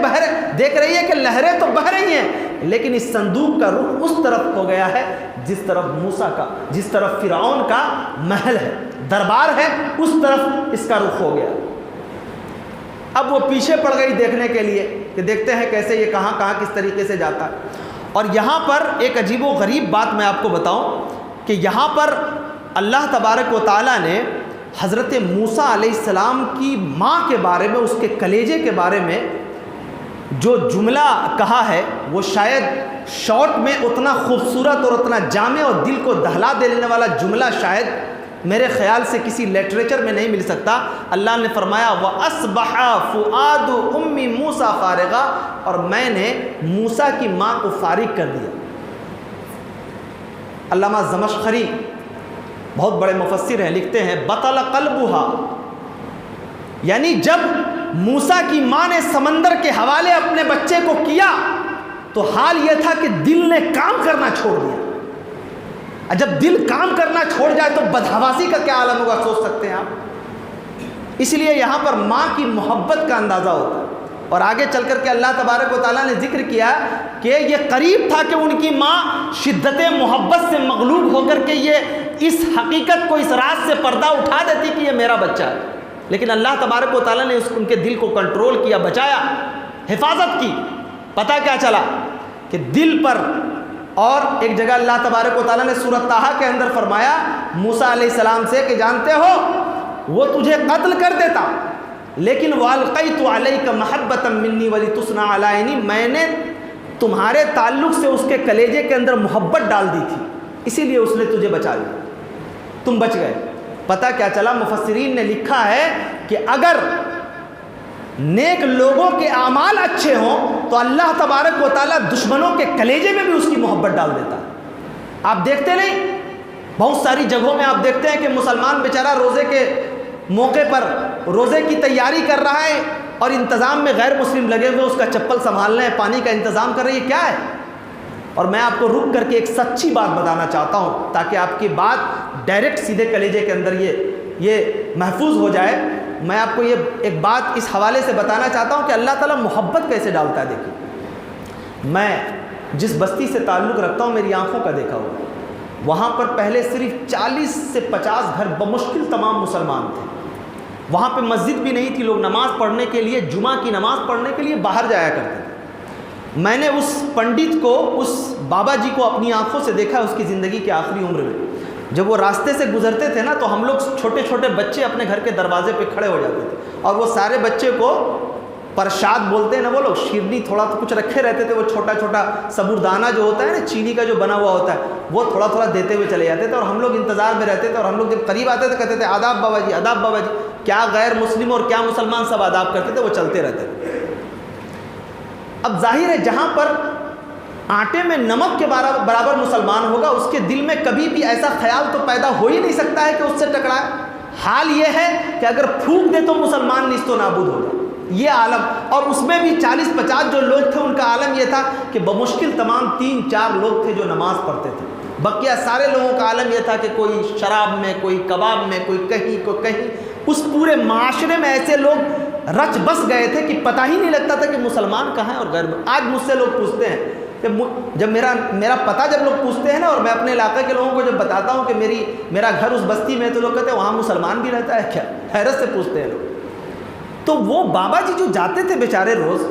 دیکھ رہی ہے کہ لہریں تو بہہ رہی ہیں، لیکن اس صندوق کا رخ اس طرف ہو گیا ہے جس طرف فرعون کا محل ہے، دربار ہے، اس طرف اس کا رخ ہو گیا۔ اب وہ پیچھے پڑ گئی دیکھنے کے لیے کہ دیکھتے ہیں کیسے یہ کہاں کس طریقے سے جاتا ہے۔ اور یہاں پر ایک عجیب و غریب بات میں آپ کو بتاؤں کہ یہاں پر اللہ تبارک و تعالیٰ نے حضرت موسیٰ علیہ السلام کی ماں کے بارے میں، اس کے کلیجے کے بارے میں جو جملہ کہا ہے، وہ شاید شارٹ میں اتنا خوبصورت اور اتنا جامع اور دل کو دہلا دینے والا جملہ شاید میرے خیال سے کسی لٹریچر میں نہیں مل سکتا۔ اللہ نے فرمایا وَأَصْبَحَ فُؤَادُ أُمِّ مُوسَىٰ فَارِغًا، اور میں نے موسیٰ کی ماں کو فارغ کر دیا۔ علامہ زمخشری بہت بڑے مفسر ہیں، لکھتے ہیں بطل قلبها، یعنی جب موسیٰ کی ماں نے سمندر کے حوالے اپنے بچے کو کیا تو حال یہ تھا کہ دل نے کام کرنا چھوڑ دیا۔ جب دل کام کرنا چھوڑ جائے تو بدحواسی کا کیا عالم ہوگا، سوچ سکتے ہیں آپ۔ اس لیے یہاں پر ماں کی محبت کا اندازہ ہوتا ہے۔ اور آگے چل کر کے اللہ تبارک و تعالیٰ نے ذکر کیا کہ یہ قریب تھا کہ ان کی ماں شدت محبت سے مغلوب ہو کر کے یہ اس حقیقت کو، اس راز سے پردہ اٹھا دیتی کہ یہ میرا بچہ ہے، لیکن اللہ تبارک و تعالیٰ نے ان کے دل کو کنٹرول کیا، بچایا، حفاظت کی۔ پتہ کیا چلا کہ دل پر، اور ایک جگہ اللہ تبارک و تعالیٰ نے سورۃ طٰہٰ کے اندر فرمایا موسیٰ علیہ السلام سے کہ جانتے ہو وہ تجھے قتل کر دیتا، لیکن وَأَلْقَيْتُ عَلَيْكَ مَحَبَّةً مِّنِّي وَلِتُصْنَعَ عَلَىٰ عَيْنِي، میں نے تمہارے تعلق سے اس کے کلیجے کے اندر محبت ڈال دی تھی، اسی لیے اس نے تجھے بچا لیا، تم بچ گئے۔ پتہ کیا چلا، مفسرین نے لکھا ہے کہ اگر نیک لوگوں کے اعمال اچھے ہوں تو اللہ تبارک و تعالیٰ دشمنوں کے کلیجے میں بھی اس کی محبت ڈال دیتا ہے۔ آپ دیکھتے نہیں، بہت ساری جگہوں میں آپ دیکھتے ہیں کہ مسلمان بیچارہ روزے کے موقع پر روزے کی تیاری کر رہا ہے اور انتظام میں غیر مسلم لگے ہوئے اس کا چپل سنبھال رہے ہیں، پانی کا انتظام کر رہے ہیں، یہ کیا ہے؟ اور میں آپ کو رک کر کے ایک سچی بات بتانا چاہتا ہوں تاکہ آپ کی بات ڈائریکٹ سیدھے کلیجے کے اندر یہ محفوظ ہو جائے۔ میں آپ کو یہ ایک بات اس حوالے سے بتانا چاہتا ہوں کہ اللہ تعالیٰ محبت کیسے ڈالتا ہے۔ دیکھیے، میں جس بستی سے تعلق رکھتا ہوں میری آنکھوں کا دیکھا ہوا، وہاں پر پہلے صرف 40 سے 50 گھر بمشکل تمام مسلمان تھے، وہاں پہ مسجد بھی نہیں تھی، لوگ نماز پڑھنے کے لیے، جمعہ کی نماز پڑھنے کے لیے باہر جایا کرتے تھے۔ میں نے اس پنڈت کو، اس بابا جی کو اپنی آنکھوں سے دیکھا اس کی زندگی کے آخری عمر میں. جب وہ راستے سے گزرتے تھے نا تو ہم لوگ چھوٹے چھوٹے بچے اپنے گھر کے دروازے پہ کھڑے ہو جاتے تھے اور وہ سارے بچے کو پرشاد بولتے ہیں نا وہ لوگ، شیرنی تھوڑا تو کچھ رکھے رہتے تھے، وہ چھوٹا چھوٹا صبوردانہ جو ہوتا ہے نا چینی کا جو بنا ہوا ہوتا ہے وہ تھوڑا تھوڑا دیتے ہوئے چلے جاتے تھے اور ہم لوگ انتظار میں رہتے تھے. اور ہم لوگ جب قریب آتے تھے کہتے تھے آداب بابا جی، آداب بابا جی. کیا غیر مسلم اور کیا مسلمان سب آداب کرتے تھے، وہ چلتے رہتے تھے. اب ظاہر ہے جہاں پر آٹے میں نمک کے برابر مسلمان ہوگا اس کے دل میں کبھی بھی ایسا خیال تو پیدا ہو ہی نہیں سکتا ہے کہ اس سے ٹکرائے. حال یہ ہے کہ اگر پھونک دے تو مسلمان نیست و نابود ہوگا، یہ عالم. اور اس میں بھی 40-50 جو لوگ تھے ان کا عالم یہ تھا کہ بمشکل تمام 3-4 لوگ تھے جو نماز پڑھتے تھے. بقیہ سارے لوگوں کا عالم یہ تھا کہ کوئی شراب میں، کوئی کباب میں، کوئی کہیں. اس پورے معاشرے میں ایسے لوگ رچ بس گئے تھے کہ پتہ ہی نہیں لگتا تھا کہ مسلمان کہاں ہیں اور غیر. آج مجھ سے لوگ پوچھتے ہیں جب میرا پتہ جب لوگ پوچھتے ہیں نا اور میں اپنے علاقے کے لوگوں کو جب بتاتا ہوں کہ میرا گھر اس بستی میں ہے تو لوگ کہتے ہیں وہاں مسلمان بھی رہتا ہے کیا؟ حیرت سے پوچھتے ہیں لوگ. تو وہ بابا جی جو جاتے تھے بیچارے روز،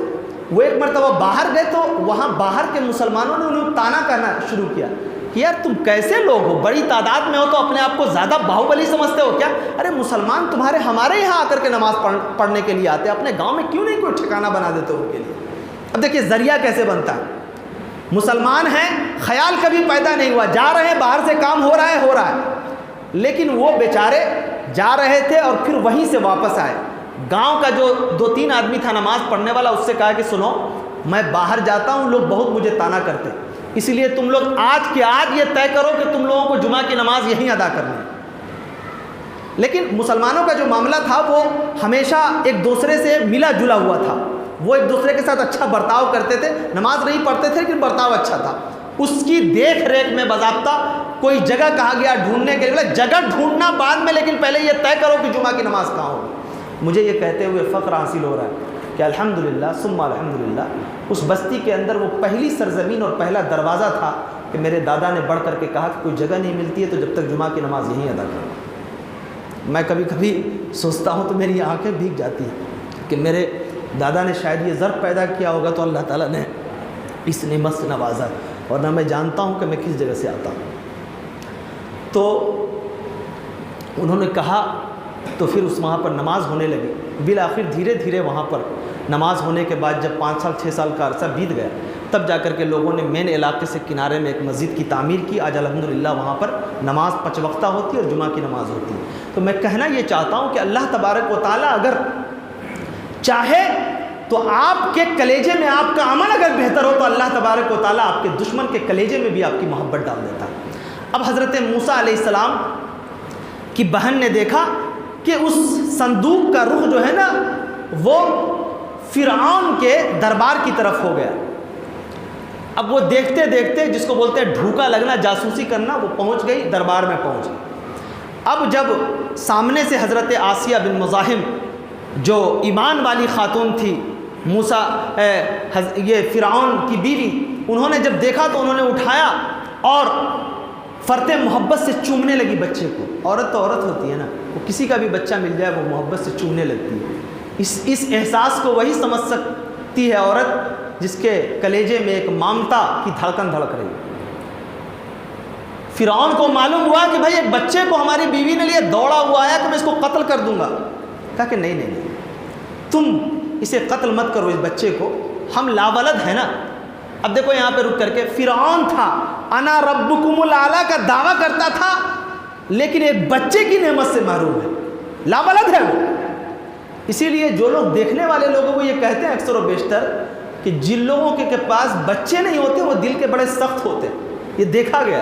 وہ ایک مرتبہ باہر گئے تو وہاں باہر کے مسلمانوں نے انہیں تانا کہنا شروع کیا کہ یار تم کیسے لوگ ہو، بڑی تعداد میں ہو تو اپنے آپ کو زیادہ باہوبلی سمجھتے ہو کیا؟ ارے مسلمان ہمارے یہاں آ کر کے نماز پڑھنے کے لیے آتے ہیں، اپنے گاؤں میں کیوں نہیں کوئی ٹھکانہ بنا دیتے ان کے لیے؟ اب دیکھیے ذریعہ کیسے بنتا ہے. مسلمان ہیں، خیال کبھی پیدا نہیں ہوا، جا رہے ہیں باہر سے کام ہو رہا ہے. لیکن وہ بیچارے جا رہے تھے اور پھر وہیں سے واپس آئے. گاؤں کا جو 2-3 آدمی تھا نماز پڑھنے والا، اس سے کہا کہ سنو میں باہر جاتا ہوں، لوگ بہت مجھے تانا کرتے، اس لیے تم لوگ آج کے آج یہ طے کرو کہ تم لوگوں کو جمعہ کی نماز یہیں ادا کرنی ہے. لیکن مسلمانوں کا جو معاملہ تھا وہ ہمیشہ ایک دوسرے سے ملا جلا ہوا تھا. وہ ایک دوسرے کے ساتھ اچھا برتاؤ کرتے تھے، نماز نہیں پڑھتے تھے لیکن برتاؤ اچھا تھا. اس کی دیکھ ریکھ میں باضابطہ کوئی جگہ کہا گیا ڈھونڈنے کے لیے، جگہ ڈھونڈنا بعد میں، لیکن پہلے یہ طے کرو کہ جمعہ کی نماز کہاں ہوگی. مجھے یہ کہتے ہوئے فخر حاصل ہو رہا ہے کہ الحمدللہ ثم الحمدللہ اس بستی کے اندر وہ پہلی سرزمین اور پہلا دروازہ تھا کہ میرے دادا نے بڑھ کر کے کہا کہ کوئی جگہ نہیں ملتی ہے تو جب تک جمعہ کی نماز یہیں ادا کرو. میں کبھی کبھی سوچتا ہوں تو میری آنکھیں بھیگ جاتی ہیں کہ میرے دادا نے شاید یہ ضرب پیدا کیا ہوگا تو اللہ تعالیٰ نے اس نعمت سے نوازا، ورنہ میں جانتا ہوں کہ میں کس جگہ سے آتا ہوں. تو انہوں نے کہا تو پھر وہاں پر نماز ہونے لگی. بالآخر دھیرے دھیرے وہاں پر نماز ہونے کے بعد جب 5 سال 6 سال کا عرصہ بیت گیا تب جا کر کے لوگوں نے مین علاقے سے کنارے میں ایک مسجد کی تعمیر کی. آج الحمدللہ وہاں پر نماز 5 وقتہ ہوتی ہے اور جمعہ کی نماز ہوتی ہے. تو میں کہنا یہ چاہتا ہوں کہ اللہ تبارک و تعالیٰ اگر چاہے تو آپ کے کلیجے میں آپ کا عمل اگر بہتر ہو تو اللہ تبارک و تعالیٰ آپ کے دشمن کے کلیجے میں بھی آپ کی محبت ڈال دیتا ہے. اب حضرت موسیٰ علیہ السلام کی بہن نے دیکھا کہ اس صندوق کا رخ جو ہے نا وہ فرعون کے دربار کی طرف ہو گیا. اب وہ دیکھتے دیکھتے، جس کو بولتے ہیں ڈھوکا لگنا، جاسوسی کرنا، وہ پہنچ گئی، دربار میں پہنچ گئی. اب جب سامنے سے حضرت آسیہ بن مزاحم جو ایمان والی خاتون تھی، موسیٰ یہ فرعون کی بیوی، انہوں نے جب دیکھا تو انہوں نے اٹھایا اور فرتے محبت سے چومنے لگی بچے کو. عورت تو عورت ہوتی ہے نا، وہ کسی کا بھی بچہ مل جائے وہ محبت سے چومنے لگتی ہے. اس احساس کو وہی سمجھ سکتی ہے عورت جس کے کلیجے میں ایک مامتا کی دھڑکن دھڑک رہی. فرعون کو معلوم ہوا کہ بھائی ایک بچے کو ہماری بیوی نے لیے دوڑا ہوا آیا کہ میں اس کو قتل کر دوں گا. کہا کہ نہیں، تم اسے قتل مت کرو، اس بچے کو، ہم لاولد ہیں نا. اب دیکھو یہاں پہ رک کر کے فرعون تھا انا ربکم الاعلی کا دعویٰ کرتا تھا لیکن ایک بچے کی نعمت سے محروم ہے، لاولد ہے وہ. اسی لیے جو لوگ دیکھنے والے لوگوں کو یہ کہتے ہیں اکثر و بیشتر کہ جن لوگوں کے پاس بچے نہیں ہوتے وہ دل کے بڑے سخت ہوتے ہیں. یہ دیکھا گیا.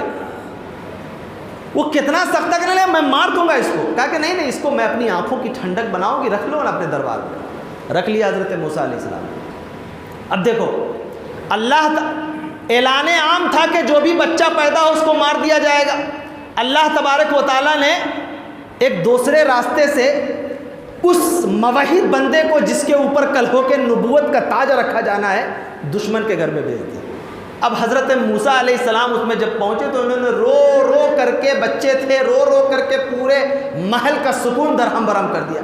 وہ کتنا سخت کرنے لگا، میں مار دوں گا اس کو. کہا کہ نہیں، اس کو میں اپنی آنکھوں کی ٹھنڈک بناؤں گی، رکھ لو نا اپنے دربار میں. رکھ لیا حضرت موسیٰ علیہ السلام. اب دیکھو اللہ اعلان عام تھا کہ جو بھی بچہ پیدا ہو اس کو مار دیا جائے گا. اللہ تبارک و تعالیٰ نے ایک دوسرے راستے سے اس موحد بندے کو جس کے اوپر کل ہو کے نبوت کا تاج رکھا جانا ہے دشمن کے گھر میں بھیج دیا. اب حضرت موسیٰ علیہ السلام اس میں جب پہنچے تو انہوں نے رو رو کر کے، بچے تھے، رو رو کر کے پورے محل کا سکون درہم برہم کر دیا.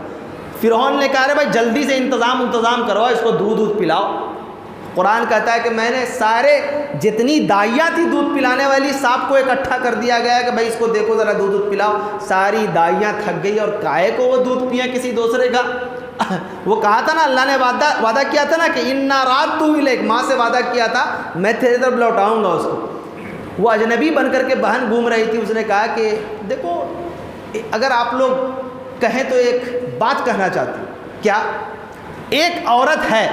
فرعون نے کہا رہے بھائی جلدی سے انتظام کرواؤ، اس کو دودھ پلاؤ. قرآن کہتا ہے کہ میں نے سارے جتنی دائیاں تھی دودھ پلانے والی سب کو اکٹھا کر دیا گیا کہ بھائی اس کو دیکھو ذرا دودھ پلاؤ. ساری دائیاں تھک گئی اور کائے کو وہ دودھ پیا کسی دوسرے کا. وہ کہا تھا نا اللہ نے وعدہ کیا تھا نا کہ انا رادتہ الیک، ماں سے وعدہ کیا تھا میں تیرے طرف لوٹاؤں گا اس کو. وہ اجنبی بن کر کے بہن گھوم رہی تھی. اس نے کہا کہ دیکھو اگر آپ لوگ کہیں تو ایک بات کہنا چاہتی ہوں. کیا؟ ایک عورت ہے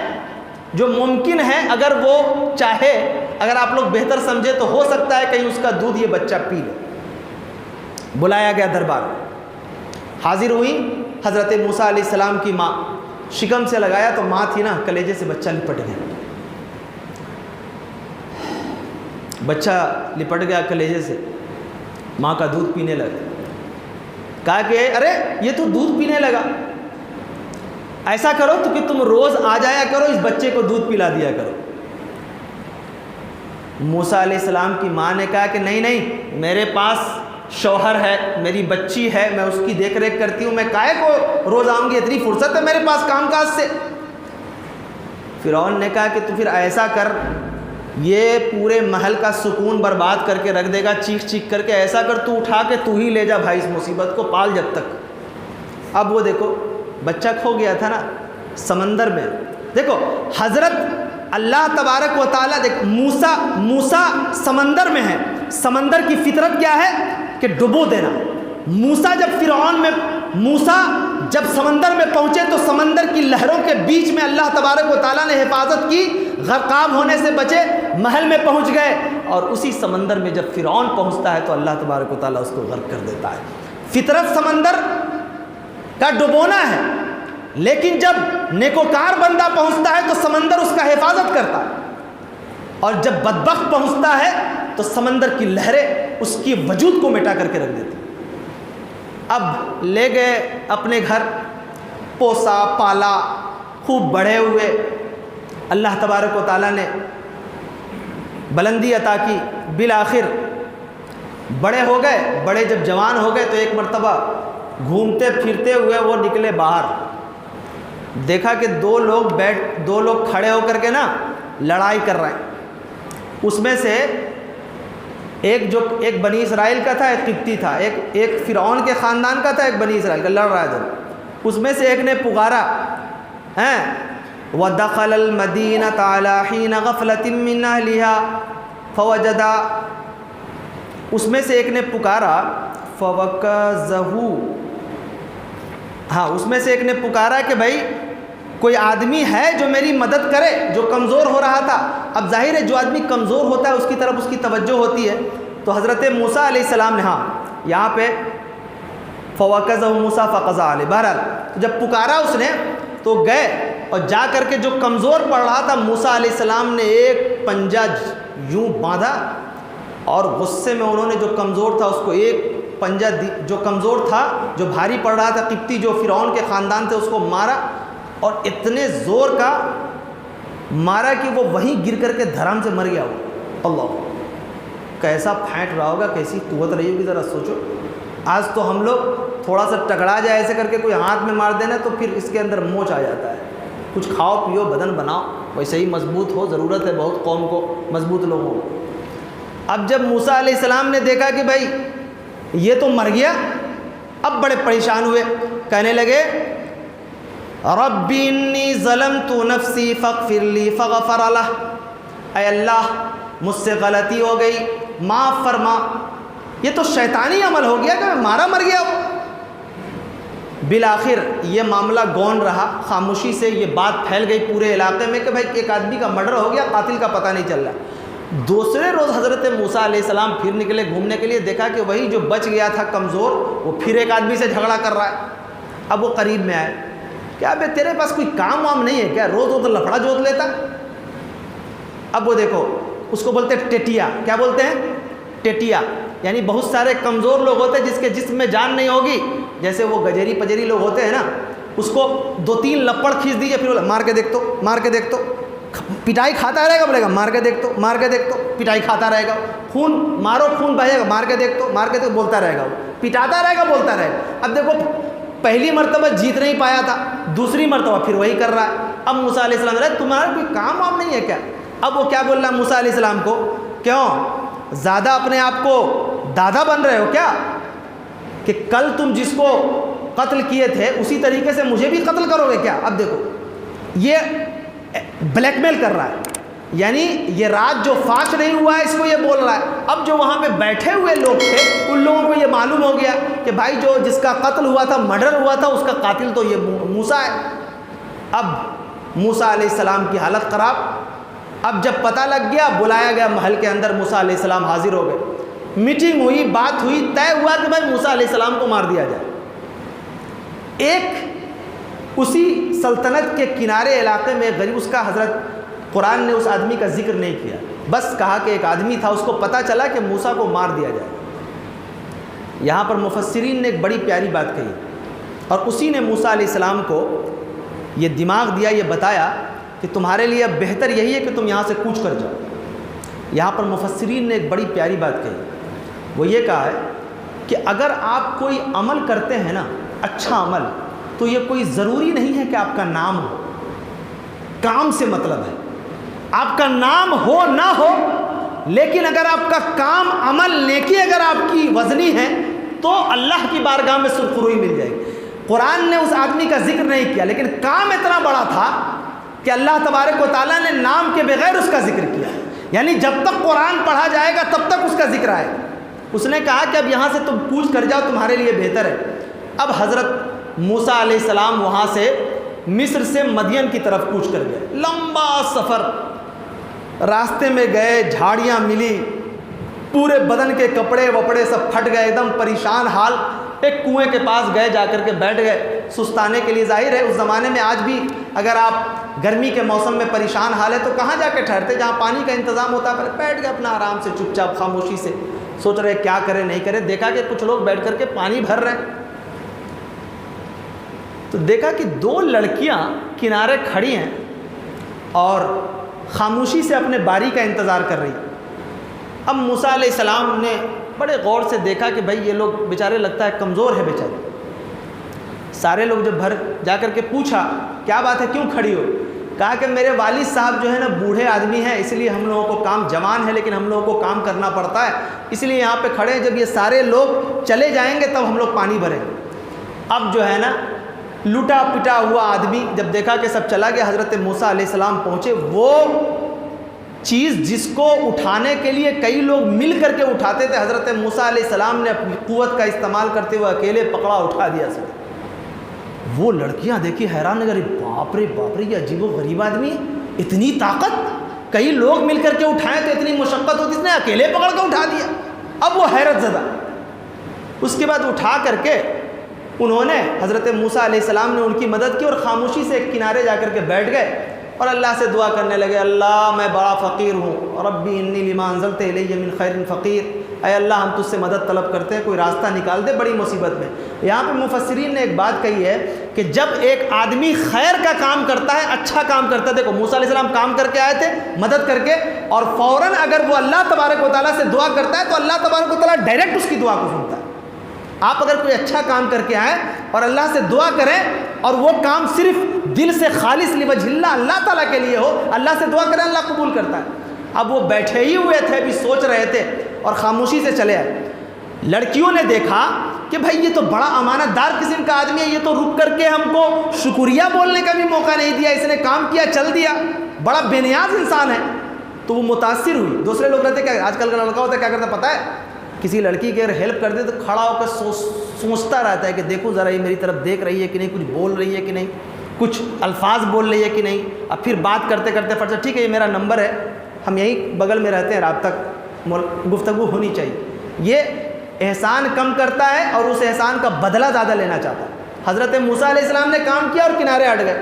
جو ممکن ہے اگر وہ چاہے، اگر آپ لوگ بہتر سمجھے تو ہو سکتا ہے کہیں اس کا دودھ یہ بچہ پی لے. بلایا گیا دربار میں، حاضر ہوئی حضرت موسیٰ علیہ السلام کی ماں. شکم سے لگایا تو ماں تھی نا، کلیجے سے بچہ لپٹ گیا. بچہ لپٹ گیا کلیجے سے، ماں کا دودھ پینے لگا. کہا کہ ارے یہ تو دودھ پینے لگا، ایسا کرو تو کہ تم روز آ جایا کرو، اس بچے کو دودھ پلا دیا کرو. موسیٰ علیہ السلام کی ماں نے کہا کہ نہیں، میرے پاس شوہر ہے، میری بچی ہے، میں اس کی دیکھ ریکھ کرتی ہوں، میں کائے کو روز آؤں گی، اتنی فرصت ہے میرے پاس کام کاج سے. فرعون نے کہا کہ تو پھر ایسا کر، یہ پورے محل کا سکون برباد کر کے رکھ دے گا چیخ چیخ کر کے. ایسا کر تو اٹھا کے تو ہی لے جا بھائی، اس مصیبت کو پال جب تک. اب وہ دیکھو بچہ کھو گیا تھا نا سمندر میں. دیکھو حضرت اللہ تبارک و تعالیٰ، دیکھ موسیٰ سمندر میں ہے. سمندر کی فطرت کیا ہے کہ ڈبو دینا. موسیٰ جب سمندر میں پہنچے تو سمندر کی لہروں کے بیچ میں اللہ تبارک و تعالیٰ نے حفاظت کی، غرقاب ہونے سے بچے، محل میں پہنچ گئے. اور اسی سمندر میں جب فرعون پہنچتا ہے تو اللہ تبارک و تعالیٰ اس کو غرق کر دیتا ہے. فطرت سمندر کا ڈبونا ہے، لیکن جب نیکوکار بندہ پہنچتا ہے تو سمندر اس کا حفاظت کرتا ہے، اور جب بدبخت پہنچتا ہے تو سمندر کی لہریں اس کی وجود کو مٹا کر کے رکھ دیتی. اب لے گئے اپنے گھر، پوسا پالا، خوب بڑے ہوئے. اللہ تبارک و تعالیٰ نے بلندی عطا کی، بالآخر بڑے ہو گئے. بڑے جب جوان ہو گئے تو ایک مرتبہ گھومتے پھرتے ہوئے وہ نکلے باہر. دیکھا کہ دو لوگ کھڑے ہو کر کے نا لڑائی کر رہے ہیں. اس میں سے ایک بنی اسرائیل کا تھا، ایک قبطی تھا، ایک فرعون کے خاندان کا تھا، ایک بنی اسرائیل کا، لڑ رہا ہے جب. اس میں سے ایک نے پکارا وَدَخَلَ الْمَدِينَةَ عَلَى حِينَ غَفْلَةٍ مِّنْ أَهْلِهَا فَوَجَدَ، اس میں سے ایک نے پکارا فَوَكَّزَهُ، ہاں اس میں سے ایک نے پکارا کہ بھائی کوئی آدمی ہے جو میری مدد کرے، جو کمزور ہو رہا تھا. اب ظاہر ہے جو آدمی کمزور ہوتا ہے اس کی طرف اس کی توجہ ہوتی ہے. تو حضرت موسیٰ علیہ السلام نے، ہاں یہاں پہ فَوَكَّزَهُ مُوسَىٰ فَقَضَىٰ عَلَيْهِ، بہرحال جب پکارا اس نے تو گئے اور جا کر کے جو کمزور پڑ رہا تھا موسیٰ علیہ السلام نے ایک پنجہ یوں باندھا اور غصے میں انہوں نے جو کمزور تھا اس کو ایک پنجہ جو کمزور تھا، جو بھاری پڑ رہا تھا، قبطی جو فرعون کے خاندان تھے، اس کو مارا. اور اتنے زور کا مارا کہ وہ وہیں گر کر کے دھرم سے مر گیا. اللہ کیسا پھینٹ رہا ہوگا، کیسی قوت رہی ہوگی، ذرا سوچو. آج تو ہم لوگ تھوڑا سا ٹکرا جائے ایسے کر کے کوئی ہاتھ میں مار دینا تو پھر اس کے اندر موچ آ جاتا ہے. کچھ کھاؤ پیو بدن بناؤ، ویسے ہی مضبوط ہو، ضرورت ہے بہت قوم کو مضبوط لوگوں کو. اب جب موسیٰ علیہ السلام نے دیکھا کہ بھائی یہ تو مر گیا، اب بڑے پریشان ہوئے. کہنے لگے رب انی ظلمت نفسی فاغفر لی فغفر لہ، اے اللہ مجھ سے غلطی ہو گئی، معاف فرما. یہ تو شیطانی عمل ہو گیا کہ میں مارا مر گیا. بالآخر یہ معاملہ گون رہا، خاموشی سے یہ بات پھیل گئی پورے علاقے میں کہ بھائی ایک آدمی کا مرڈر ہو گیا، قاتل کا پتہ نہیں چل رہا. دوسرے روز حضرت موسیٰ علیہ السلام پھر نکلے گھومنے کے لیے. دیکھا کہ وہی جو بچ گیا تھا کمزور، وہ پھر ایک آدمی سے جھگڑا کر رہا ہے. اب وہ قریب میں آئے، کیا بے تیرے پاس کوئی کام وام نہیں ہے کیا؟ روز وہ تو لفڑا جوت لیتا. اب وہ دیکھو اس کو بولتے ہیں ٹیٹیا. کیا بولتے ہیں؟ ٹیٹیا. یعنی بہت سارے کمزور لوگ ہوتے ہیں جس کے جسم میں جان نہیں ہوگی، جیسے وہ گجری پجری لوگ ہوتے ہیں نا، اس کو 2-3 لپڑ کھینچ دیجیے، پھر مار کے دیکھ تو، مار کے دیکھ تو، پٹائی کھاتا رہے گا، بولے گا مار کے دیکھ تو، مار کے دیکھ تو، پٹائی کھاتا رہے گا. خون مارو خون بہے گا، مار کے دیکھ تو، مار کے دیکھ، بولتا رہے گا، وہ پٹاتا رہے گا، بولتا رہے گا. اب دیکھو پہلی مرتبہ جیت نہیں پایا تھا، دوسری مرتبہ پھر وہی کر رہا ہے. اب موسیٰ علیہ السلام رہے تمہارا کوئی کام وام نہیں ہے کیا؟ اب وہ کیا بول رہا موسیٰ علیہ السلام کو، کیوں زیادہ اپنے آپ کو دادا بن رہے ہو کیا، کہ کل تم جس کو قتل کیے تھے اسی طریقے سے مجھے بھی قتل کرو گے کیا؟ اب دیکھو یہ بلیک میل کر رہا ہے، یعنی یہ رات جو فاش نہیں ہوا ہے اس کو یہ بول رہا ہے۔ اب جو وہاں پہ بیٹھے ہوئے لوگ تھے ان لوگوں کو یہ معلوم ہو گیا کہ بھائی جو جس کا قتل ہوا تھا، مرڈر ہوا تھا، اس کا قاتل تو یہ موسیٰ ہے۔ اب موسیٰ علیہ السلام کی حالت خراب۔ اب جب پتہ لگ گیا، بلایا گیا محل کے اندر، موسیٰ علیہ السلام حاضر ہو گئے، میٹنگ ہوئی، بات ہوئی، طے ہوا کہ بھائی موسیٰ علیہ السلام کو مار دیا جائے۔ ایک اسی سلطنت کے کنارے علاقے میں غریب، اس کا حضرت قرآن نے اس آدمی کا ذکر نہیں کیا، بس کہا کہ ایک آدمی تھا، اس کو پتہ چلا کہ موسیٰ کو مار دیا جائے۔ یہاں پر مفسرین نے ایک بڑی پیاری بات کہی، اور اسی نے موسیٰ علیہ السلام کو یہ دماغ دیا، یہ بتایا کہ تمہارے لیے اب بہتر یہی ہے کہ تم یہاں سے کوچ کر جاؤ۔ یہاں پر مفسرین نے ایک بڑی پیاری بات کہی، وہ یہ کہا ہے کہ اگر آپ کوئی عمل کرتے ہیں نا، اچھا عمل، تو یہ کوئی ضروری نہیں ہے کہ آپ کا نام ہو، کام سے مطلب ہے، آپ کا نام ہو نہ ہو، لیکن اگر آپ کا کام، عمل، نیکی اگر آپ کی وزنی ہے تو اللہ کی بارگاہ میں سرخروئی مل جائے گی۔ قرآن نے اس آدمی کا ذکر نہیں کیا، لیکن کام اتنا بڑا تھا کہ اللہ تبارک و تعالیٰ نے نام کے بغیر اس کا ذکر کیا، یعنی جب تک قرآن پڑھا جائے گا تب تک اس کا ذکر آئے گا۔ اس نے کہا کہ اب یہاں سے تم کوچ کر جاؤ، تمہارے لیے بہتر ہے۔ اب حضرت موسیٰ علیہ السلام وہاں سے مصر سے مدین کی طرف کوچ کر گئے، لمبا سفر، راستے میں گئے، جھاڑیاں ملی، پورے بدن کے کپڑے وپڑے سب پھٹ گئے، ایک دم پریشان حال۔ ایک کنویں کے پاس گئے، جا کر کے بیٹھ گئے سستانے کے لیے۔ ظاہر ہے اس زمانے میں آج بھی اگر آپ گرمی کے موسم میں پریشان حال ہے تو کہاں جا کے ٹھہرتے؟ جہاں پانی کا انتظام ہوتا ہے، بیٹھ گئے اپنا آرام سے، چپ چاپ خاموشی سے سوچ رہے کیا کرے نہیں کرے۔ دیکھا کہ کچھ لوگ بیٹھ کر کے پانی بھر رہے ہیں، تو دیکھا کہ دو لڑکیاں کنارے کھڑی ہیں اور خاموشی سے اپنے باری کا انتظار کر رہی۔ اب موسیٰ علیہ السلام نے بڑے غور سے دیکھا کہ بھائی یہ لوگ بیچارے لگتا ہے کمزور ہے بیچارے۔ سارے لوگ جب بھر جا کر کے پوچھا کیا بات ہے، کیوں کھڑی ہو؟ کہا کہ میرے والد صاحب جو ہے نا بوڑھے آدمی ہیں، اس لیے ہم لوگوں کو کام، جوان ہے لیکن ہم لوگوں کو کام کرنا پڑتا ہے، اس لیے یہاں پہ کھڑے ہیں، جب یہ سارے لوگ چلے جائیں گے تب ہم لوگ پانی بھریں گے۔ اب جو ہے نا لٹا پٹا ہوا آدمی جب دیکھا کہ سب چلا گیا، حضرت موسیٰ علیہ السلام پہنچے۔ وہ چیز جس کو اٹھانے کے لیے کئی لوگ مل کر کے اٹھاتے تھے، حضرت موسیٰ علیہ السلام نے اپنی قوت کا استعمال کرتے ہوئے اکیلے پکڑا، اٹھا دیا سب۔ وہ لڑکیاں دیکھی، حیران گئی، باپ رے باپ رے، یہ عجیب و غریب آدمی، اتنی طاقت، کئی لوگ مل کر کے اٹھائیں تو اتنی مشقت ہوتی، اس نے اکیلے پکڑ کے اٹھا دیا۔ اب وہ حیرت زدہ۔ اس کے بعد اٹھا کر کے انہوں نے، حضرت موسیٰ علیہ السلام نے ان کی مدد کی اور خاموشی سے ایک کنارے جا کر کے بیٹھ گئے اور اللہ سے دعا کرنے لگے، اللہ میں بڑا فقیر ہوں، ربی انی لما انزلت الی من خیر فقیر، اے اللہ ہم تجھ سے مدد طلب کرتے ہیں، کوئی راستہ نکال دے بڑی مصیبت میں۔ یہاں پہ مفسرین نے ایک بات کہی ہے کہ جب ایک آدمی خیر کا کام کرتا ہے، اچھا کام کرتا ہے، دیکھو موسیٰ علیہ السلام کام کر کے آئے تھے مدد کر کے، اور فوراً اگر وہ اللہ تبارک و تعالیٰ سے دعا کرتا ہے تو اللہ تبارک و تعالیٰ ڈائریکٹ اس کی دعا کو سنتا ہے۔ آپ اگر کوئی اچھا کام کر کے آئیں اور اللہ سے دعا کریں اور وہ کام صرف دل سے خالص لوجہ اللہ، اللہ تعالیٰ کے لیے ہو، اللہ سے دعا کریں، اللہ قبول کرتا ہے۔ اب وہ بیٹھے ہی ہوئے تھے، بھی سوچ رہے تھے اور خاموشی سے چلے آئے۔ لڑکیوں نے دیکھا کہ بھائی یہ تو بڑا امانت دار قسم کا آدمی ہے، یہ تو رک کر کے ہم کو شکریہ بولنے کا بھی موقع نہیں دیا، اس نے کام کیا چل دیا، بڑا بے نیاز انسان ہے۔ تو وہ متاثر ہوئی۔ دوسرے لوگ کہتے ہیں کہ آج کل کا لڑکا ہوتا ہے کیا کرتا پتہ ہے، کسی لڑکی کی اگر ہیلپ کر دے تو کھڑا ہو کر سوچتا رہتا ہے کہ دیکھو ذرا یہ میری طرف دیکھ رہی ہے کہ نہیں، کچھ بول رہی ہے کہ نہیں، کچھ الفاظ بول رہی ہے کہ نہیں۔ اب پھر بات کرتے کرتے فرض ٹھیک ہے یہ میرا نمبر ہے، ہم یہیں بغل میں رہتے ہیں، رات تک گفتگو ہونی چاہیے۔ یہ احسان کم کرتا ہے اور اس احسان کا بدلہ زیادہ لینا چاہتا ہے۔ حضرت موسیٰ علیہ السلام نے کام کیا اور کنارے ہٹ گئے۔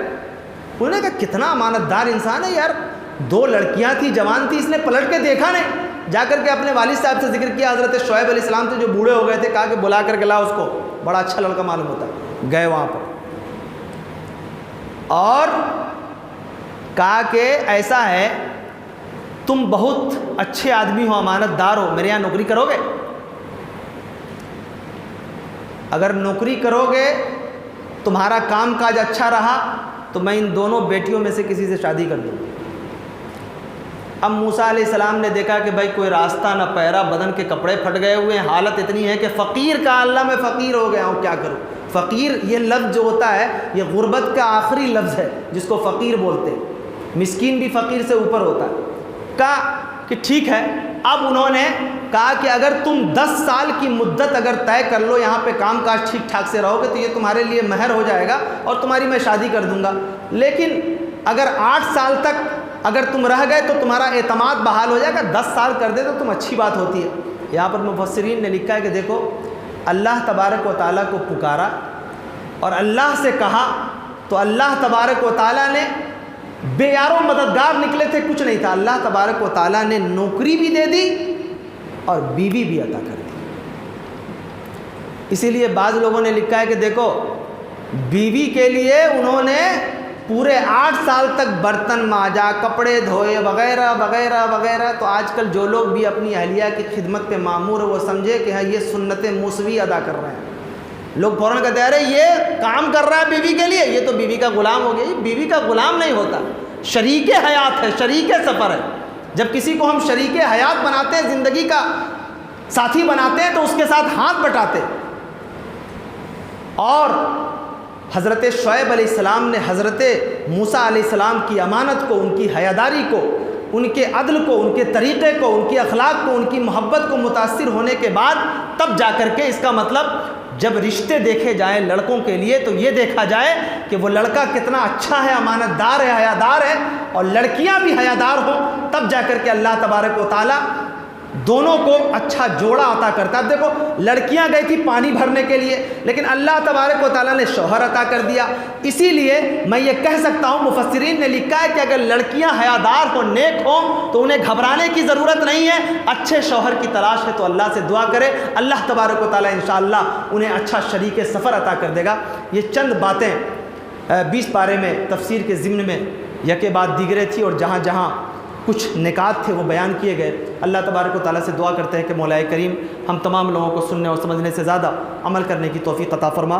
انہوں نے کہا کتنا امانت دار انسان ہے یار، دو لڑکیاں تھی، جوان تھی، اس نے پلٹ کے دیکھا نہیں، جا کر کے اپنے والد صاحب سے ذکر کیا۔ حضرت شعیب علیہ السلام تھے جو بوڑھے ہو گئے تھے، کہا کہ بلا کر کے لا اس کو، بڑا اچھا لڑکا معلوم ہوتا ہے۔ گئے وہاں پر اور کہا کہ ایسا ہے تم بہت اچھے آدمی ہو، امانت دار ہو، میرے یہاں نوکری کرو گے؟ اگر نوکری کرو گے، تمہارا کام کاج اچھا رہا تو تو میں ان دونوں بیٹیوں میں سے کسی سے شادی کر دوں۔ اب موسیٰ علیہ السلام نے دیکھا کہ بھائی کوئی راستہ نہ پیرا، بدن کے کپڑے پھٹ گئے ہوئے ہیں، حالت اتنی ہے کہ فقیر کا اللہ میں فقیر ہو گیا ہوں، کیا کروں۔ فقیر یہ لفظ جو ہوتا ہے یہ غربت کا آخری لفظ ہے جس کو فقیر بولتے ہیں، مسکین بھی فقیر سے اوپر ہوتا ہے۔ کہا کہ ٹھیک ہے۔ اب انہوں نے کہا کہ اگر تم 10 سال کی مدت اگر طے کر لو، یہاں پہ کام کاج ٹھیک ٹھاک سے رہو گے تو یہ تمہارے لیے مہر ہو جائے گا اور تمہاری میں شادی کر دوں گا، لیکن اگر 8 سال تک اگر تم رہ گئے تو تمہارا اعتماد بحال ہو جائے گا، 10 سال کر دے تو تم اچھی بات ہوتی ہے۔ یہاں پر مفسرین نے لکھا ہے کہ دیکھو اللہ تبارک و تعالیٰ کو پکارا اور اللہ سے کہا تو اللہ تبارک و تعالیٰ نے بے یار و مددگار نکلے تھے، کچھ نہیں تھا، اللہ تبارک و تعالیٰ نے نوکری بھی دے دی اور بیوی بھی عطا کر دی۔ اسی لیے بعض لوگوں نے لکھا ہے کہ دیکھو بیوی کے لیے انہوں نے پورے 8 سال تک برتن مانجا، کپڑے دھوئے وغیرہ وغیرہ وغیرہ۔ تو آج کل جو لوگ بھی اپنی اہلیہ کی خدمت پہ مامور ہے وہ سمجھے کہ ہاں یہ سنت موسوی ادا کر رہے ہیں۔ لوگ فوراً کہتے ہیں ارے یہ کام کر رہا ہے بیوی کے لیے، یہ تو بیوی کا غلام ہو گیا۔ یہ بیوی کا غلام نہیں ہوتا، شریک حیات ہے، شریک سفر ہے۔ جب کسی کو ہم شریک حیات بناتے ہیں، زندگی کا ساتھی بناتے ہیں تو اس کے ساتھ ہاتھ بٹاتے۔ اور حضرت شعیب علیہ السلام نے حضرت موسیٰ علیہ السلام کی امانت کو، ان کی حیاداری کو، ان کے عدل کو، ان کے طریقے کو، ان کی اخلاق کو، ان کی محبت کو متاثر ہونے کے بعد تب جا کر کے اس کا مطلب جب رشتے دیکھے جائیں لڑکوں کے لیے تو یہ دیکھا جائے کہ وہ لڑکا کتنا اچھا ہے، امانت دار ہے، حیادار ہے، اور لڑکیاں بھی حیادار ہوں، تب جا کر کے اللہ تبارک و تعالیٰ دونوں کو اچھا جوڑا عطا کرتا ہے۔ اب دیکھو لڑکیاں گئی تھی پانی بھرنے کے لیے، لیکن اللہ تبارک و تعالیٰ نے شوہر عطا کر دیا۔ اسی لیے میں یہ کہہ سکتا ہوں، مفسرین نے لکھا ہے کہ اگر لڑکیاں حیادار ہوں، نیک ہوں، تو انہیں گھبرانے کی ضرورت نہیں ہے۔ اچھے شوہر کی تلاش ہے تو اللہ سے دعا کرے، اللہ تبارک و تعالیٰ انشاءاللہ انہیں اچھا شریک سفر عطا کر دے گا۔ یہ چند باتیں 20 پارے میں تفسیر کے ضمن میں یکے بعد دیگرے تھی، اور جہاں جہاں کچھ نکات تھے وہ بیان کیے گئے۔ اللہ تبارک و تعالیٰ سے دعا کرتے ہیں کہ مولا کریم ہم تمام لوگوں کو سننے اور سمجھنے سے زیادہ عمل کرنے کی توفیق عطا فرما۔